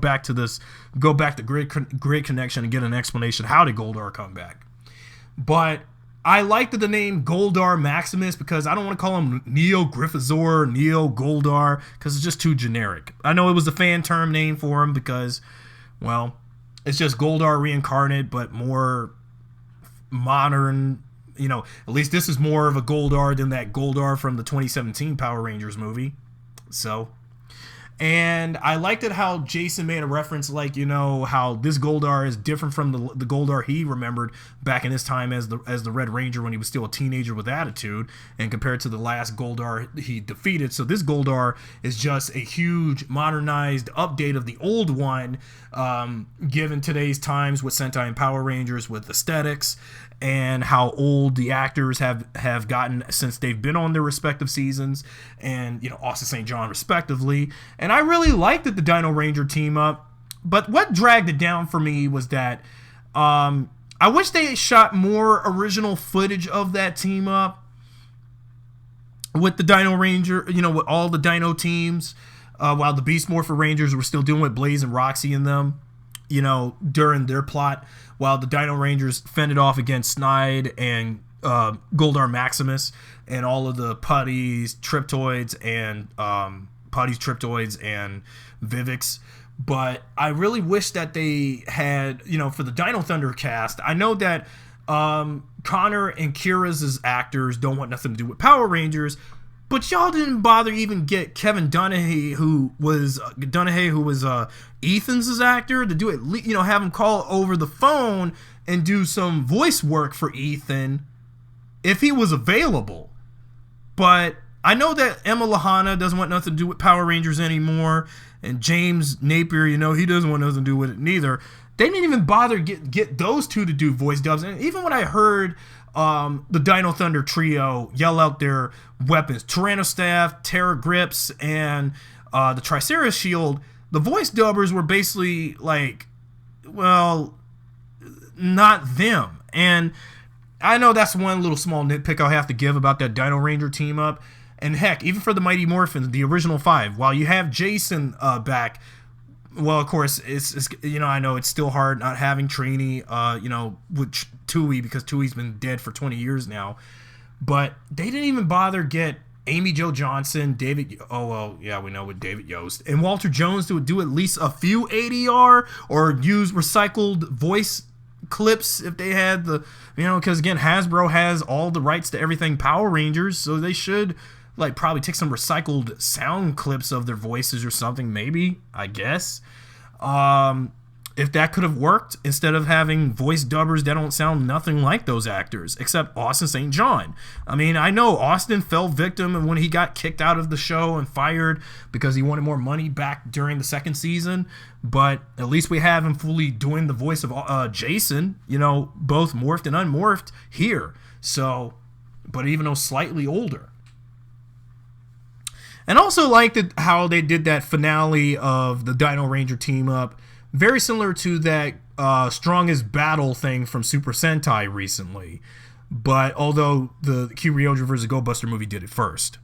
back to Great Connection and get an explanation. How did Goldar come back? But I liked the name Goldar Maximus because I don't want to call him Neo Gryffazor, Neo Goldar, because it's just too generic. I know it was the fan term name for him because, well, it's just Goldar reincarnate, but more modern. At least this is more of a Goldar than that Goldar from the 2017 Power Rangers movie. So, and I liked it how Jason made a reference how this Goldar is different from the Goldar he remembered back in his time as the Red Ranger when he was still a teenager with attitude, and compared to the last Goldar he defeated. So this Goldar is just a huge modernized update of the old one, given today's times with Sentai and Power Rangers, with aesthetics and how old the actors have gotten since they've been on their respective seasons, and Austin St. John respectively. And I really liked that the Dino Ranger team up, but what dragged it down for me was that I wish they had shot more original footage of that team up with the Dino Ranger, with all the Dino teams, while the Beast Morpher Rangers were still doing with Blaze and Roxy in them, during their plot, while the Dino Rangers fended off against Snide and Goldar Maximus and all of the Putties, Triptoids, and Vivix. But I really wish that they had, for the Dino Thunder cast, I know that Connor and Kira's actors don't want nothing to do with Power Rangers, but y'all didn't bother even get Kevin Donahue, who was Ethan's actor, to do it. Have him call over the phone and do some voice work for Ethan if he was available. But I know that Emma Lahana doesn't want nothing to do with Power Rangers anymore, and James Napier, he doesn't want nothing to do with it neither. They didn't even bother get those two to do voice dubs. And even when I heard the Dino Thunder trio yell out their weapons, Tyrannostaff, Terra Grips, and the Triceratops Shield, the voice dubbers were basically not them. And I know that's one little small nitpick I'll have to give about that Dino Ranger team up. And heck, even for the Mighty Morphins, the original 5, while you have Jason back, well, of course, it's I know it's still hard not having Trini, with Tui, because Tui's been dead for 20 years now. But they didn't even bother get Amy Jo Johnson, David. Oh well, yeah, we know with David Yost and Walter Jones to do at least a few ADR or use recycled voice clips if they had the, because again, Hasbro has all the rights to everything Power Rangers, so they should probably take some recycled sound clips of their voices or something, maybe, I guess. If that could have worked, instead of having voice dubbers that don't sound nothing like those actors, except Austin St. John. I mean, I know Austin fell victim when he got kicked out of the show and fired because he wanted more money back during the second season, but at least we have him fully doing the voice of Jason, both morphed and unmorphed here. So, but even though slightly older. And also liked how they did that finale of the Dino Ranger team up, very similar to that Strongest Battle thing from Super Sentai recently. But although the Kyryojin vs. Go Buster movie did it first.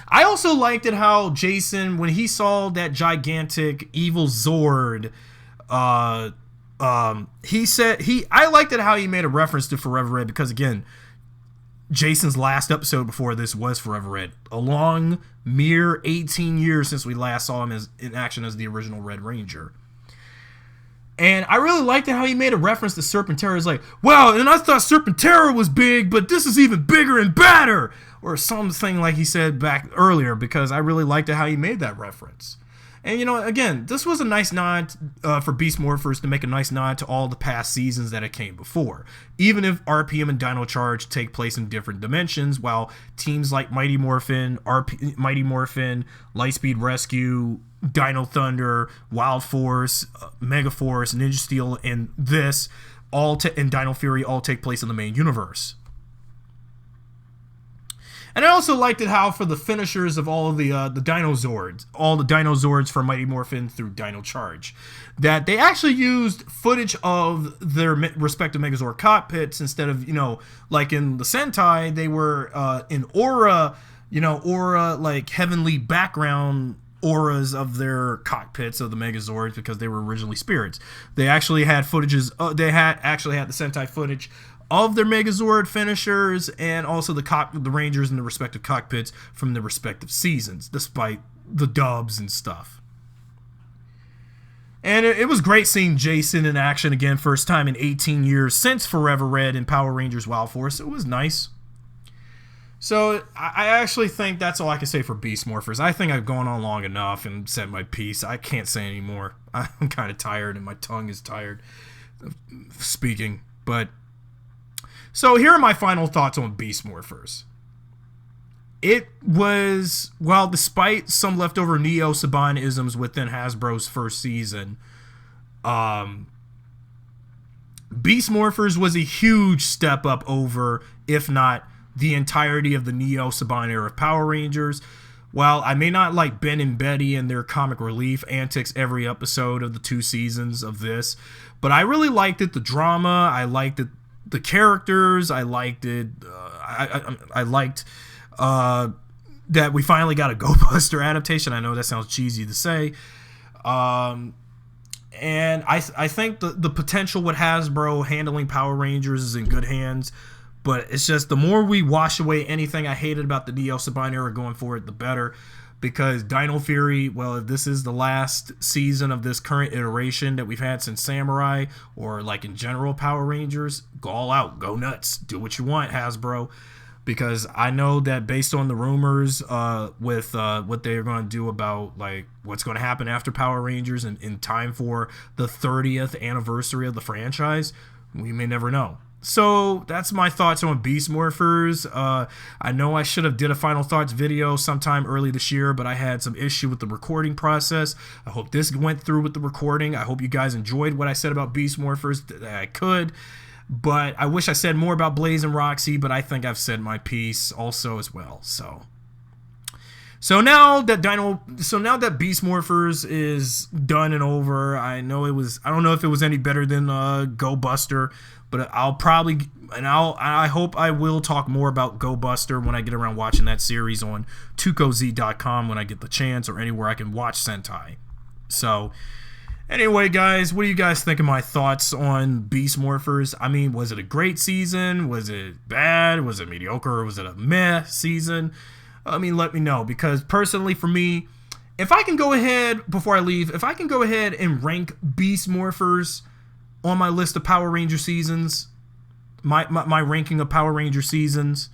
I also liked it how Jason, when he saw that gigantic evil Zord, I liked it how he made a reference to Forever Red, because again, Jason's last episode before this was Forever Red. A long, mere 18 years since we last saw him in action as the original Red Ranger. And I really liked it how he made a reference to Serpentera. He's like, well, and I thought Serpentera was big, but this is even bigger and badder. Or something like he said back earlier, because I really liked it how he made that reference. And, again, this was a nice nod for Beast Morphers to make a nice nod to all the past seasons that it came before. Even if RPM and Dino Charge take place in different dimensions, while teams like Mighty Morphin, Lightspeed Rescue, Dino Thunder, Wild Force, Mega Force, Ninja Steel, and this, and Dino Fury all take place in the main universe. And I also liked it how for the finishers of all of the Dinozords, all the Dinozords from Mighty Morphin through Dino Charge, that they actually used footage of their respective Megazord cockpits instead of, like in the Sentai, they were in aura, like heavenly background auras of their cockpits of the Megazords because they were originally spirits. They actually had footages. They had the Sentai footage of their Megazord finishers and also the Rangers in the respective cockpits from the respective seasons, despite the dubs and stuff. And it was great seeing Jason in action again, first time in 18 years since Forever Red and Power Rangers Wild Force. It was nice. So I actually think that's all I can say for Beast Morphers. I think I've gone on long enough and said my piece. I can't say anymore. I'm kind of tired and my tongue is tired of speaking. But so here are my final thoughts on Beast Morphers. It was, well, despite some leftover Neo Saban-isms within Hasbro's first season, Beast Morphers was a huge step up over, if not the entirety of the Neo Saban era of Power Rangers. While I may not like Ben and Betty and their comic relief antics every episode of the 2 seasons of this, but I really liked it. The drama, I liked it. The characters, I liked it. I liked that we finally got a Go Buster adaptation. I know that sounds cheesy to say. And I think the potential with Hasbro handling Power Rangers is in good hands. But it's just the more we wash away anything I hated about the Neo Saban era going forward, the better. Because Dino Fury, well, if this is the last season of this current iteration that we've had since Samurai, or like in general Power Rangers, go all out, go nuts, do what you want, Hasbro. Because I know that based on the rumors with what they're going to do about like what's going to happen after Power Rangers and in time for the 30th anniversary of the franchise, we may never know. So that's my thoughts on Beast Morphers. I know I should have did a final thoughts video sometime early this year, but I had some issue with the recording process. I hope this went through with the recording. I hope you guys enjoyed what I said about Beast Morphers that I could. But I wish I said more about Blaze and Roxy, but I think I've said my piece also as well. So now that Beast Morphers is done and over, I don't know if it was any better than Go Buster, but I hope I will talk more about Go Buster when I get around watching that series on tukoz.com when I get the chance, or anywhere I can watch Sentai. So anyway, guys, what do you guys think of my thoughts on Beast Morphers? I mean, was it a great season? Was it bad? Was it mediocre? Or was it a meh season? I mean, let me know, because personally for me, if I can go ahead and rank Beast Morphers on my list of Power Ranger seasons, my ranking of Power Ranger seasons,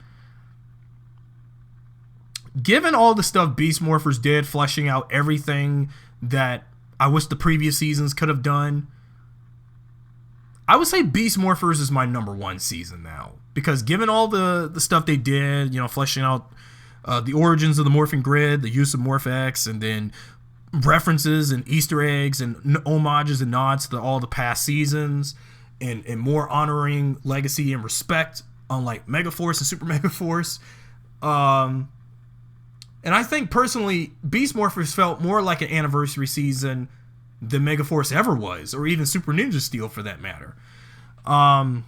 given all the stuff Beast Morphers did, fleshing out everything that I wish the previous seasons could have done, I would say Beast Morphers is my number 1 season now. Because given all the stuff they did, fleshing out the origins of the morphing grid, the use of MorphX, and then references and Easter eggs and homages and nods to all the past seasons, and more honoring legacy and respect, unlike Megaforce and Super Megaforce. And I think personally, Beast Morphers felt more like an anniversary season than Megaforce ever was, or even Super Ninja Steel for that matter. I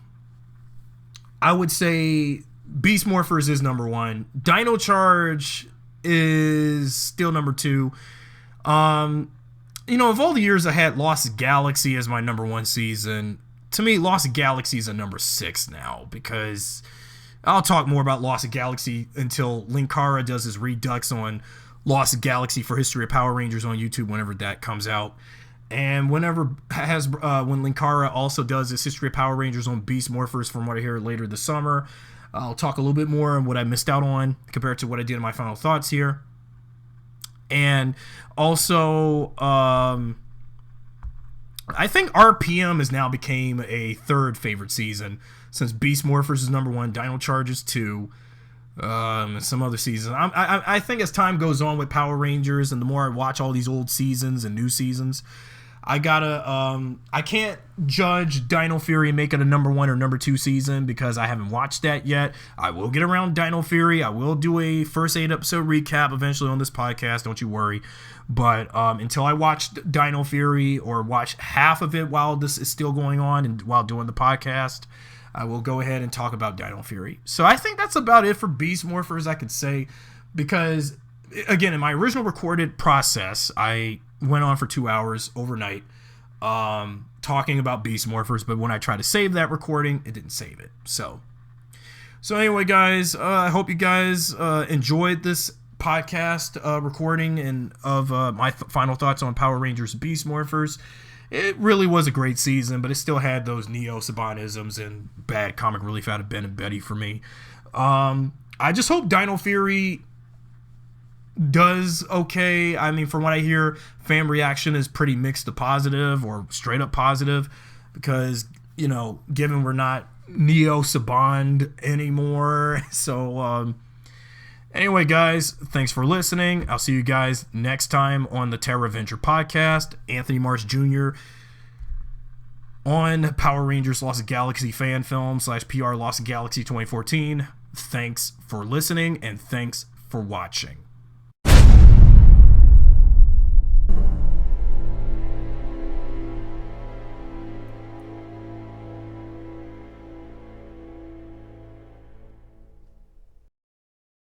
would say Beast Morphers is number 1. Dino Charge is still number 2. Of all the years I had Lost Galaxy as my number 1 season, to me, Lost Galaxy is a number 6 now, because I'll talk more about Lost Galaxy until Linkara does his redux on Lost Galaxy for History of Power Rangers on YouTube whenever that comes out. And when Linkara also does his History of Power Rangers on Beast Morphers, from what I hear, later this summer, I'll talk a little bit more on what I missed out on compared to what I did in my final thoughts here. And also, I think RPM has now became a 3rd favorite season, since Beast Morphers is number 1, Dino Charge is 2, and some other seasons. I think as time goes on with Power Rangers, and the more I watch all these old seasons and new seasons, I can't judge Dino Fury and make it a number 1 or number 2 season because I haven't watched that yet. I will get around Dino Fury. I will do a first 8 episode recap eventually on this podcast. Don't you worry. But until I watched Dino Fury or watch half of it while this is still going on and while doing the podcast, I will go ahead and talk about Dino Fury. So I think that's about it for Beast Morphers, I could say, because again, in my original recorded process, I went on for 2 hours overnight talking about Beast Morphers, but when I tried to save that recording, it didn't save it. So anyway, guys, I hope you guys enjoyed this podcast recording and of my final thoughts on Power Rangers Beast Morphers. It really was a great season, but it still had those Neo Sabanisms and bad comic relief out of Ben and Betty for me. I just hope Dino Fury does okay. I mean, from what I hear, fan reaction is pretty mixed to positive or straight up positive because, you know, given we're not Neo Saban anymore. So anyway, guys, thanks for listening. I'll see you guys next time on the Terra Venture podcast. Anthony Marsh Jr. on Power Rangers Lost Galaxy fan film / PR Lost Galaxy 2014. Thanks for listening and thanks for watching.